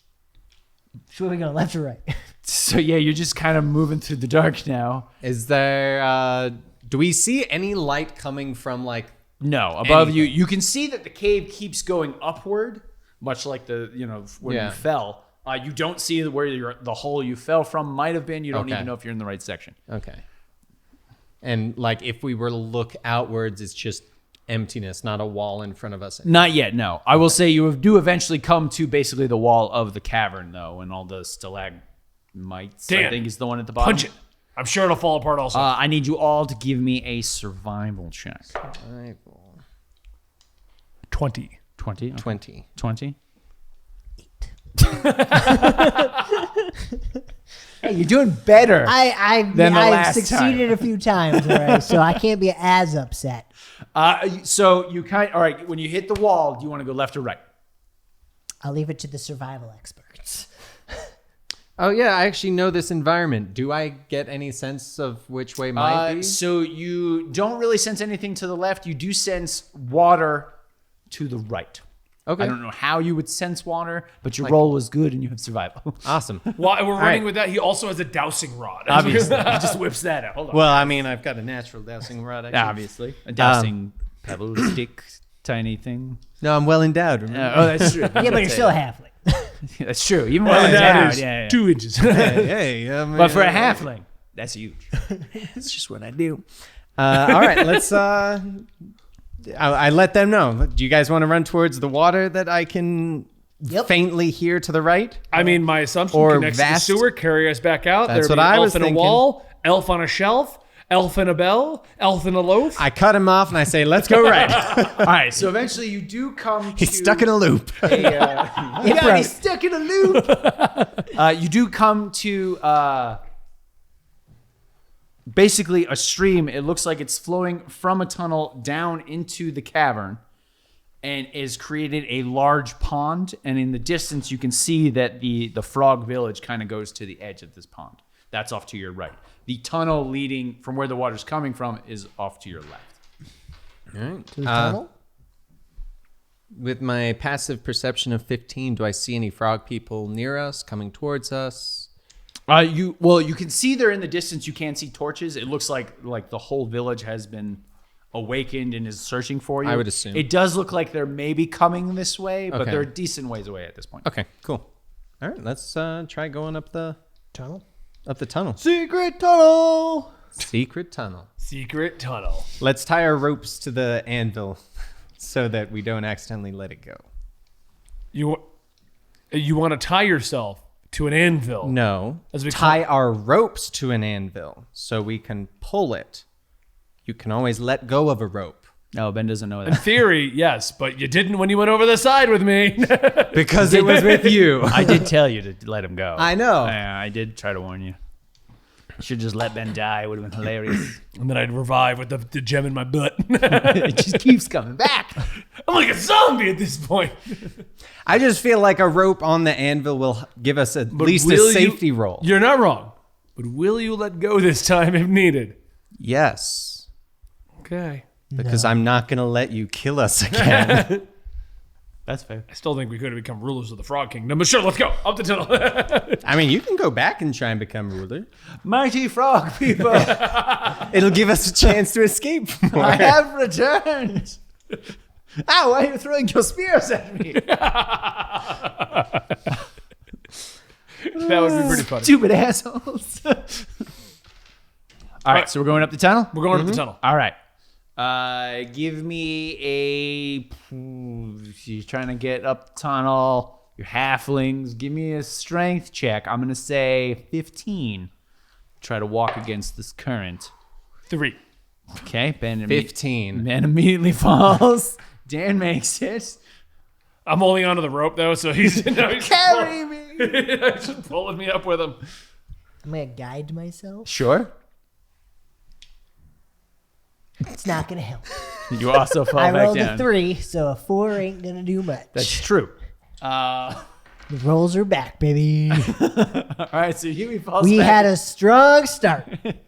Should we go left or right? So yeah, you're just kind of moving through the dark now. Is there, do we see any light coming from, like, No, above you, Anything. you can see that the cave keeps going upward, much like the where Yeah. you fell. You don't see where the hole you fell from might have been. You don't Okay. even know if you're in the right section. okay. And, like, if we were to look outwards, it's just emptiness, not a wall in front of us. Not yet, no. I will say you do eventually come to basically the wall of the cavern, though, and all the stalagmites, I Dan, think is the one at the bottom. Punch it. I'm sure it'll fall apart also. I need you all to give me a survival check. 20. 20? 20. 20? 8. Hey, you're doing better. I've succeeded a few times, all right, so I can't be as upset. So you all right, when you hit the wall, do you want to go left or right? I'll leave it to the survival experts. Oh yeah, I actually know this environment. Do I get any sense of which way might be? So you don't really sense anything to the left. You do sense water to the right. Okay. I don't know how you would sense water, but your roll was good and you have survival. Awesome. While we're running with that, he also has a dowsing rod. Obviously. He just whips that out. Hold on. Well, I mean, I've got a natural dowsing rod. Actually. Obviously. A dousing pebble stick, tiny thing. No, I'm well endowed. Remember? Oh, that's true. Yeah, but you're still a halfling. That's true. Even when That it's is down, 2 inches. hey, But for a halfling, that's huge. It's just what I do. All right, let's. I let them know. Do you guys want to run towards the water that I can faintly hear to the right? I mean, my assumption Or connects vast- to the sewer, carry us back out. That's There'd what be I elf was in thinking. a wall, elf on a shelf, elf in a bell, elf in a loaf. I cut him off and I say, "Let's go right." All right, so eventually you do come to... He's stuck in a loop. He's stuck in a loop. You do come to basically a stream. It looks like it's flowing from a tunnel down into the cavern and is created a large pond. And in the distance, you can see that the frog village kind of goes to the edge of this pond. That's off to your right. The tunnel leading from where the water's coming from is off to your left. All right. To the tunnel? With my passive perception of 15, do I see any frog people near us, coming towards us? You can see they're in the distance. You can't see torches. It looks like the whole village has been awakened and is searching for you. I would assume. It does look like they're maybe coming this way, but Okay. they're a decent ways away at this point. Okay, cool. All right, let's try going up the Tunnel? tunnel. Secret tunnel! Secret tunnel. Secret tunnel. Let's tie our ropes to the anvil so that we don't accidentally let it go. You want to tie yourself to an anvil? No. As we Tie our ropes to an anvil so we can pull it. You can always let go of a rope. No, Ben doesn't know In that. theory, yes, but you didn't when you went over the side with me. Because it was with you. I did tell you to let him go. I know. Yeah, I did try to warn you. You should just let Ben die. It would have been hilarious. And then I'd revive with the gem in my butt. It just keeps coming back. I'm like a zombie at this point. I just feel like a rope on the anvil will give us at least a will you- safety roll. You're not wrong. But will you let go this time if needed? Yes. Okay. Because I'm not going to let you kill us again. That's fair. I still think we could have become rulers of the Frog Kingdom, but sure, let's go. Up the tunnel. I mean, you can go back and try and become ruler. Mighty frog people, It'll give us a chance to escape more. I have returned. Ow, why are you throwing your spears at me? That would be pretty funny. Stupid assholes. All right, so we're going up the tunnel? We're going up the tunnel. All right. Give me a... You're trying to get up the tunnel. You're halflings. Give me a strength check. I'm going to say 15. Try to walk against this current. 3. Okay, Ben. 15. Ben immediately falls. Dan makes it. I'm holding onto the rope, though, so he's Carry me. just pulling me up with him. I'm going to guide myself. Sure. It's not going to help. You also fall I back rolled down. a 3, so a 4 ain't going to do much. That's true. The rolls are back, baby. All right, so Huey falls We back. had a strong start.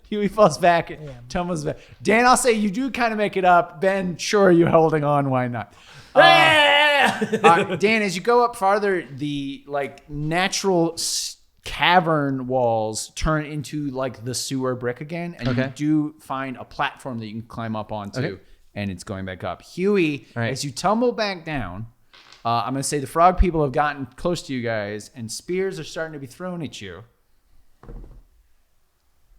Huey falls back. Tumbles back. Dan, I'll say you do kind of make it up. Ben, sure, you're holding on. Why not? Dan, as you go up farther, the natural cavern walls turn into the sewer brick again, and you do find a platform that you can climb up onto, and it's going back up. Huey, as you tumble back down, I'm going to say the frog people have gotten close to you guys, and spears are starting to be thrown at you.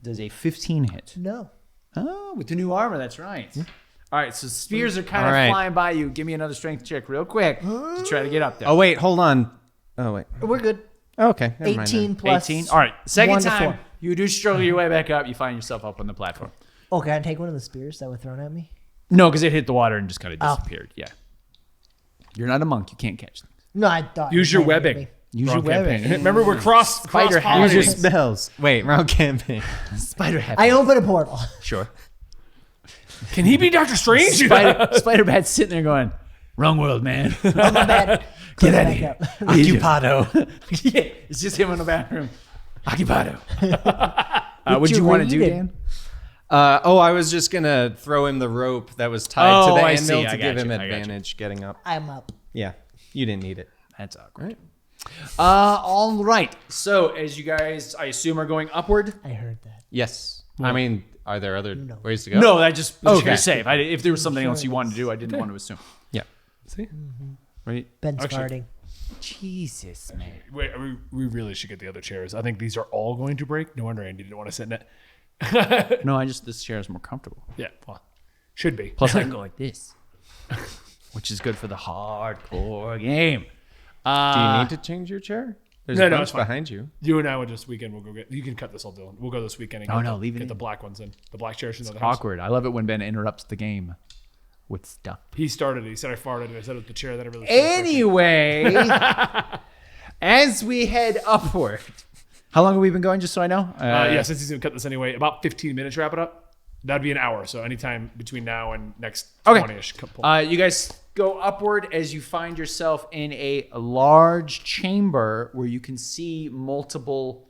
Does a 15 hit? No. Oh, with the new armor, that's right. All right, so spears are kind of All right. flying by you. Give me another strength check real quick to try to get up there. Oh, wait, hold on. Oh, wait. We're good. Okay. Never mind 18 then. plus 18. All right, second 1 to time, 4. you do struggle your way back up. You find yourself up on the platform. Oh, can I take one of the spears that were thrown at me? No, because it hit the water and just kind of Oh. disappeared. Yeah. You're not a monk. You can't catch them. No, I thought. Use you your might hit webbing. me. Use your Wrong campaign. webbing. Remember, we're cross Spider hat. Use your pollinating. spells. Wait, wrong campaign. Spider hat. I open a portal. Sure. Can he be Doctor Strange? Spider-Bat's sitting there going, wrong world, man. Oh, my bad. Get out of Back here. up. Occupado. Yeah, it's just him in the bathroom. Occupado. What What'd you you want to do, raided? Dan? I was just gonna throw him the rope that was tied to Oh, the I anvil see. I to got give him you. I got you. advantage getting up. I'm up. Yeah, you didn't need it. That's awkward. All right. So, as you guys, I assume, are going upward. I heard that. Yes. I mean, are there other ways to go? No, I just was Okay. going to say, if there was something else you wanted to do, I didn't want to assume. Yeah. See? Right? Ben's Actually- farting. Jesus, man. Wait, we really should get the other chairs. I think these are all going to break. No wonder Andy didn't want to sit in it. No, this chair is more comfortable. Yeah, well, should be. Plus, I can go like this, which is good for the hardcore game. Do you need to change your chair? There's No, a no, bunch it's fine. behind you. You and I will just weekend. We'll go get. You can cut this whole deal. We'll go this weekend. And Oh, get no, the, leave it get in. the black ones in. The black chairs in the other house. Awkward. I love it when Ben interrupts the game with stuff. He started it. He said I farted. And I said it was the chair that I really. should've fixed. Anyway, as we head upward, how long have we been going? Just so I know. Yeah, since he's gonna cut this anyway, about 15 minutes. Wrap it up. That'd be an hour. So anytime between now and next Okay. 20ish. You guys go upward as you find yourself in a large chamber where you can see multiple.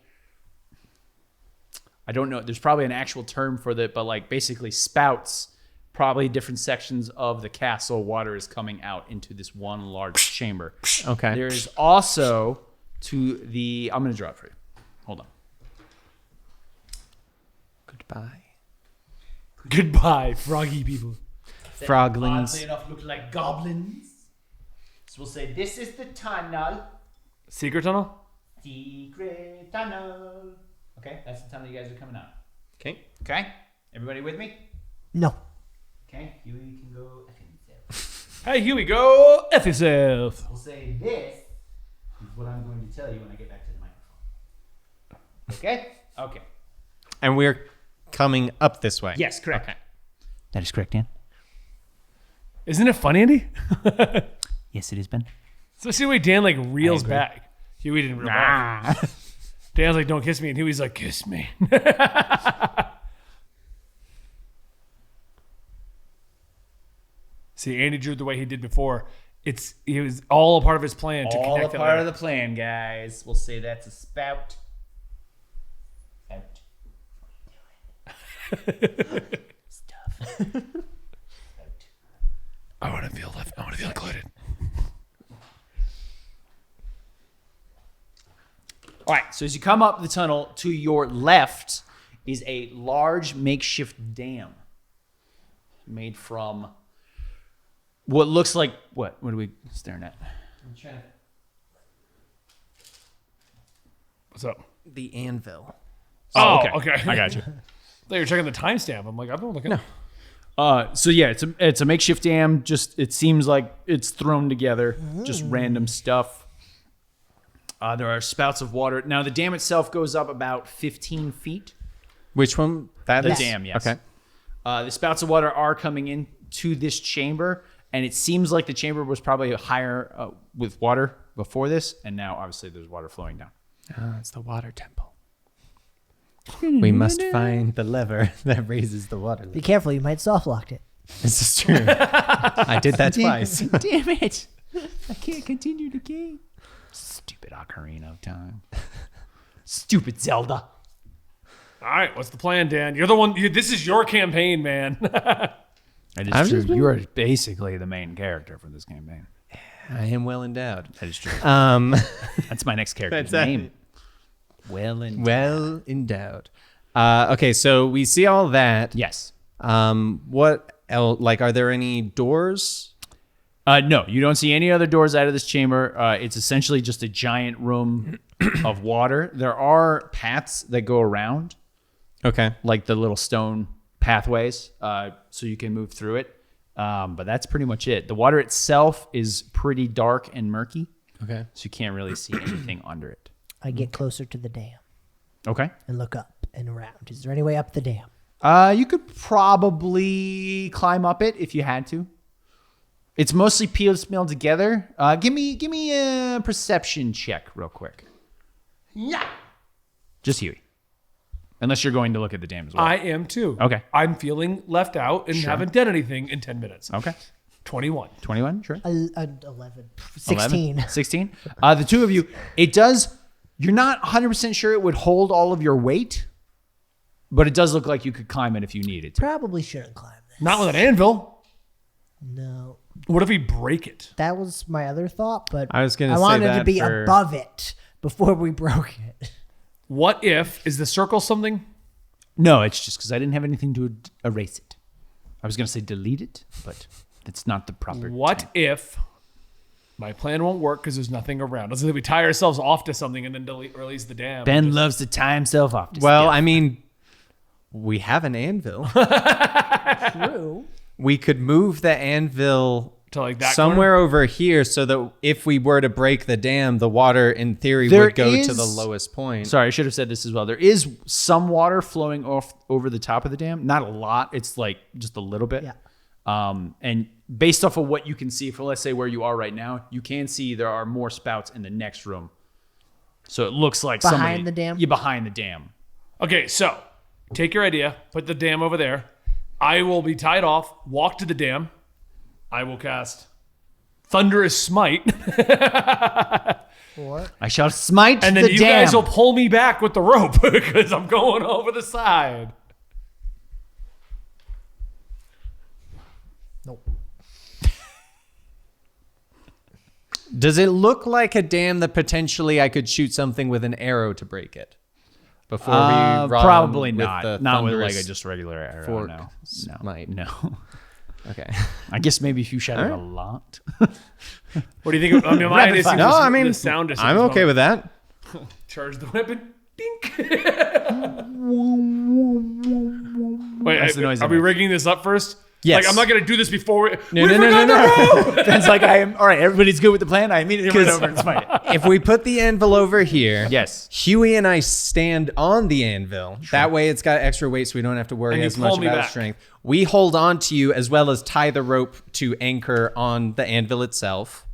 I don't know. There's probably an actual term for that, but like basically spouts. Probably different sections of the castle. Water is coming out into this one large chamber. Okay. There is also to the. I'm going to draw it for you. Hold on. Goodbye. Goodbye, froggy people. Froglings. Oddly enough, look like goblins. So we'll say this is the tunnel. Secret tunnel. Secret tunnel. Okay, that's the tunnel you guys are coming out. Okay. Okay, everybody with me? No. Okay, you can go. Hey, here we go. F yourself. We'll say this is what I'm going to tell you when I get back to the microphone. Okay? Okay. And we're coming up this way. Yes, correct. That is correct, Dan. Isn't it fun, Andy? Yes, it is, Ben. Especially the way Dan like reels agree. back. Huey didn't reel back. Dan's like, "Don't kiss me," and Huey's like, "Kiss me." See, Andy drew the way he did before. It was all a part of his plan to All a connect it part later. of the plan, guys. We'll say that's a spout. Stuff. I want to feel left. I want to feel included. All right, so as you come up the tunnel, to your left is a large makeshift dam made from what looks like what? What are we staring at? I'm trying to... What's up? The anvil. Oh, okay. I got you. Thought you were checking the timestamp. I'm like, I've been looking. No. So yeah, it's a makeshift dam. Just it seems like it's thrown together, just random stuff. There are spouts of water. Now the dam itself goes up about 15 feet. Which one? That The is? dam, yes. Okay. The spouts of water are coming into this chamber, and it seems like the chamber was probably higher with water before this, and now obviously there's water flowing down. It's the water temple. We must find the lever that raises the water. Be careful, you might soft lock it. This is true. I did that twice. Damn it! I can't continue the game. Stupid Ocarina of Time. Stupid Zelda. All right, what's the plan, Dan? You're the one. This is your campaign, man. That is I've true. just been- You are basically the main character for this campaign. I am well endowed. That is true. That's my next character's That's name. well endowed. Okay, so we see all that. Yes. What else? Like, are there any doors? No, you don't see any other doors out of this chamber. It's essentially just a giant room of water. There are paths that go around, Okay. like the little stone pathways, so you can move through it. But that's pretty much it. The water itself is pretty dark and murky, Okay. so you can't really see anything under it. I get closer to the dam Okay. and look up and around. Is there any way up the dam? You could probably climb up it if you had to. It's mostly piecemeal together. Give me a perception check real quick. Yeah. Just Huey. Unless you're going to look at the dam as well. I am too. Okay. I'm feeling left out and haven't done anything in 10 minutes. Okay. 21. 21, sure. 11. 16. 11? 16. The two of you, you're not 100% sure it would hold all of your weight, but it does look like you could climb it if you needed to. Probably shouldn't climb this. Not with an anvil. No. What if we break it? That was my other thought, but I was gonna I say wanted that to be for- above it before we broke it. What if, is the circle something? No, it's just because I didn't have anything to erase it. I was going to say delete it, but it's not the proper What time. if my plan won't work because there's nothing around? Let's say we tie ourselves off to something and then release the dam. Ben loves to tie himself off. To Well, stuff. I mean, we have an anvil. True. We could move the anvil To like that somewhere over here so that if we were to break the dam, the water in theory There would go to is- the lowest point. Sorry, I should have said this as well. There is some water flowing off over the top of the dam. Not a lot. It's like just a little bit. Yeah. And based off of what you can see, for let's say where you are right now, you can see there are more spouts in the next room. So it looks like Behind somebody, the dam? Yeah, behind the dam. Okay, so take your idea, put the dam over there. I will be tied off, walk to the dam. I will cast Thunderous Smite, Or I shall smite and then the you dam. guys will pull me back with the rope because I'm going over the side. nope. Does it look like a dam that potentially I could shoot something with an arrow to break it? Before we run Probably with not. the Not with like thunderous a just regular arrow. fork No. smite. No. Okay. I guess maybe if you shot it a lot. What do you think? I mean, my idea seems No, I mean, the sound is I'm okay with that. charge the weapon. Dink. Wait, That's the noise are it we makes. rigging this up first? Yes. Like, I'm not gonna do this before we. No, we no, no, forgot no, the no. rope! Ben's like, I am all right. Everybody's good with the plan. I immediately run 'Cause- over and smite it. If we put the anvil over here, Yes. Huey and I stand on the anvil. That way it's got extra weight so we don't have to worry And you as much pull me about back. strength. We hold on to you as well as tie the rope to anchor on the anvil itself.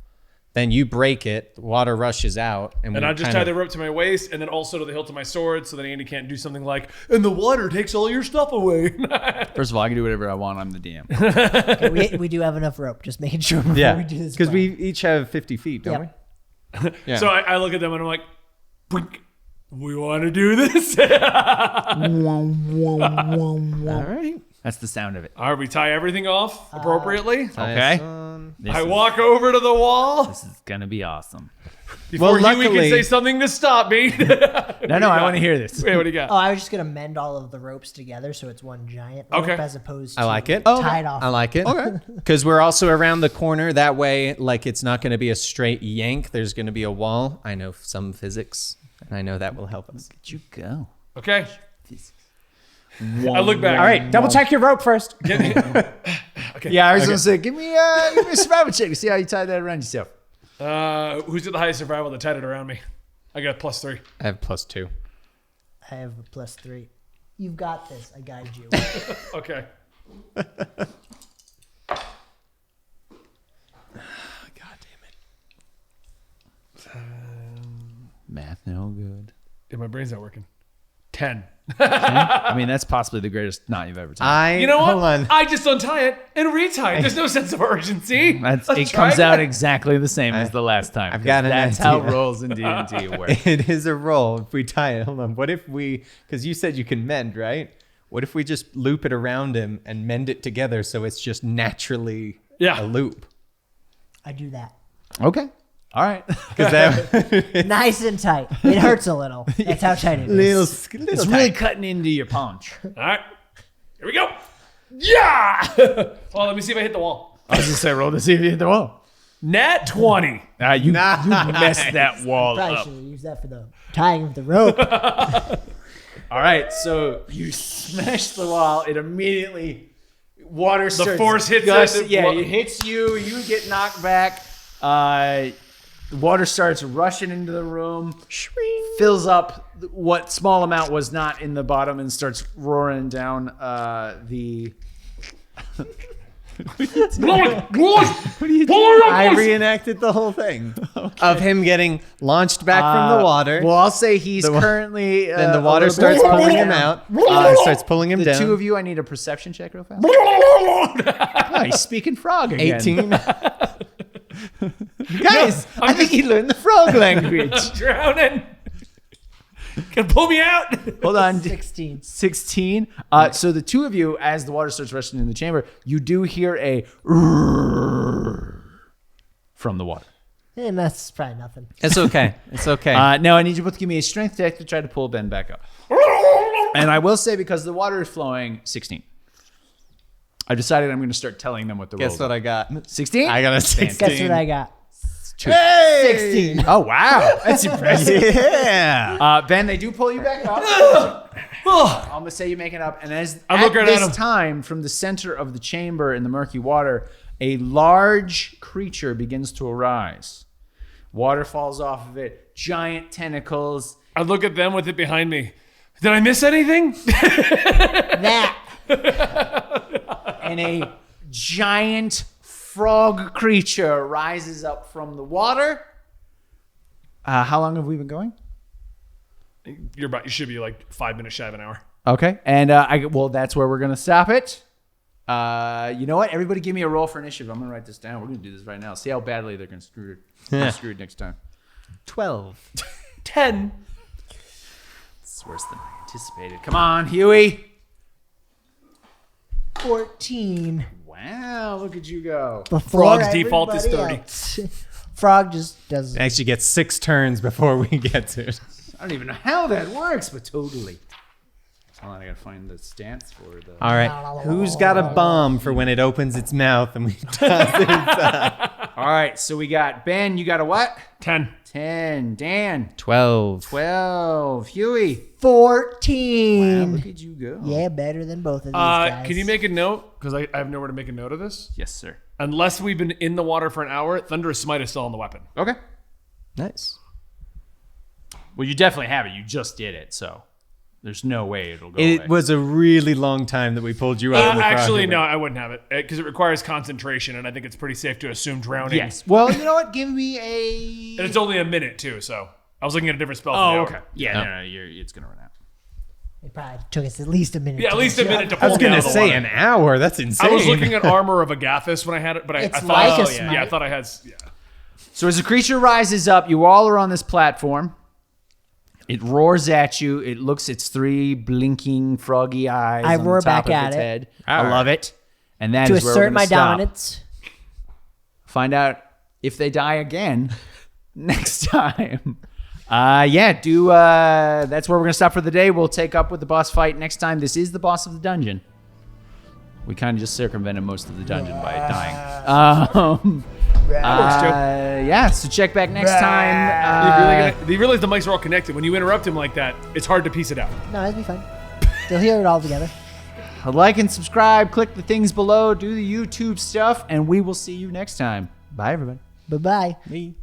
Then you break it, the water rushes out, and And I just tie the rope to my waist and then also to the hilt of my sword so that Andy can't do something like, and the water takes all your stuff away. First of all, I can do whatever I want. I'm the DM. Okay, we do have enough rope. Just making sure before Yeah, we do this. because plan. we each have 50 feet, don't Yep. we? Yeah. So I look at them and I'm like, "Boink. We want to do this. All right. That's the sound of it. All right, we tie everything off appropriately. Okay. Nice. I walk over to the wall This is gonna be awesome. before Well, Huey can luckily- say something to stop me. No, I want to hear this. Wait, what do you got? Oh, I was just gonna mend all of the ropes together so it's one giant rope Okay. as opposed to I like it. tied off. I like it. Okay. Because we're also around the corner. That way, like, it's not going to be a straight yank. There's going to be a wall. I know some physics, and I know that will help us. Where'd you go? Okay. I look back. All right, double check your rope first. Yeah, I was gonna say, give me a survival check to see how you tie that around yourself. Who's got the highest survival that tied it around me? I got +3. I have +2. I have a +3. You've got this. I guide you. Okay. God damn it. Math no good. Yeah, my brain's not working. 10. I mean, that's possibly the greatest knot you've ever tied. You know what? Hold on. I just untie it and retie it. There's no sense of urgency. That's, Let's it try comes out again. exactly the same as the last time. I've got an That's how idea. rolls in D&D work. It is a roll if we tie it. Hold on. What if we, because you said you can mend, right? What if we just loop it around him and mend it together so it's just naturally Yeah. a loop? I do that. Okay. All right. Because that Nice and tight. It hurts a little. That's how tight it is. It's really cutting into your paunch. All right. Here we go. Yeah. Well, let me see if I hit the wall. I was just say, roll to see if you hit the wall. Nat 20. You messed that wall Probably up. should have used that for the tying of the rope. All right, so you smash the wall. It immediately water starts. force hits gushing. it. Yeah, it hits you. You get knocked back. The water starts rushing into the room, fills up what small amount was not in the bottom, and starts roaring down the I reenacted the whole thing of him getting launched back from the water. Well, I'll say he's currently. Then the a water little bit- starts pulling him out. Starts pulling him The down. two of you, I need a perception check real fast. Oh, he's speaking frog again. 18. Guys, I think he learned the frog language. Drowning. Can pull me out? Hold on. 16. 16. So the two of you, as the water starts rushing in the chamber, you do hear a from the water. And that's probably nothing. It's okay. It's okay. Now I need you both to give me a strength check to try to pull Ben back up. And I will say, because the water is flowing, 16. I decided I'm going to start telling them what the Guess rolls what are. I got? 16? I got a 16. Guess what I got? Hey! 16. Oh, wow. That's impressive. Yeah. Ben, they do pull you back up. I'm going to say you make it up. And as I'm at looking at this him. time, from the center of the chamber in the murky water, a large creature begins to arise. Water falls off of it. Giant tentacles. I look at them with it behind me. Did I miss anything? That. And a giant frog creature rises up from the water. How long have we been going? You should be like 5 minutes shy of an hour. Okay. And well, that's where we're going to stop it. You know what? Everybody give me a roll for initiative. I'm going to write this down. We're going to do this right now. See how badly they're going to get screwed next time. 12. 10. It's worse than I anticipated. Come on, Huey. 14. Wow, look at you go. Before Frog's default is everybody 30. else. Frog just does. Actually gets 6 turns before we get to it. I don't even know how that works, but totally. Hold on, I gotta find the stance for the. All right. Who's got a bomb for when it opens its mouth and we toss it inside? All right, so we got Ben. You got a what? 10. 10. Dan. 12. 12. Huey. 14. Look at you go. Yeah, better than both of these guys. Can you make a note? Because I have nowhere to make a note of this. Yes, sir. Unless we've been in the water for an hour, Thunderous Smite is still on the weapon. Okay. Nice. Well, you definitely have it. You just did it, so there's no way it'll go away. It was a really long time that we pulled you out of the frog Actually, river. no, I wouldn't have it because it requires concentration, and I think it's pretty safe to assume drowning. Yes. Well, you know what? Give me a. And it's only a minute, too, so I was looking at a different spell. Oh, for the okay. hour. Yeah, no, it's gonna run out. It probably took us at least a minute. Yeah, at least a minute to pull I was me going out to of the say water. an hour. That's insane. I was looking at armor of Agathis when I had it, but I It's thought, like a oh, smite. yeah, I thought I had. Yeah. So as the creature rises up, you all are on this platform. It roars at you. It looks its 3 blinking froggy eyes. I on roar the top back of at its it. head. I love it. And that To is where we're assert gonna my stop. dominance. Find out if they die again next time. That's where we're gonna stop for the day. We'll take up with the boss fight next time. This is the boss of the dungeon. We kind of just circumvented most of the dungeon by dying. So check back next time. You realize the mics are all connected. When you interrupt him like that, it's hard to piece it out. No, it'd be fun. They'll hear it all together. Like and subscribe. Click the things below. Do the YouTube stuff, and we will see you next time. Bye, everybody. Bye-bye. Me.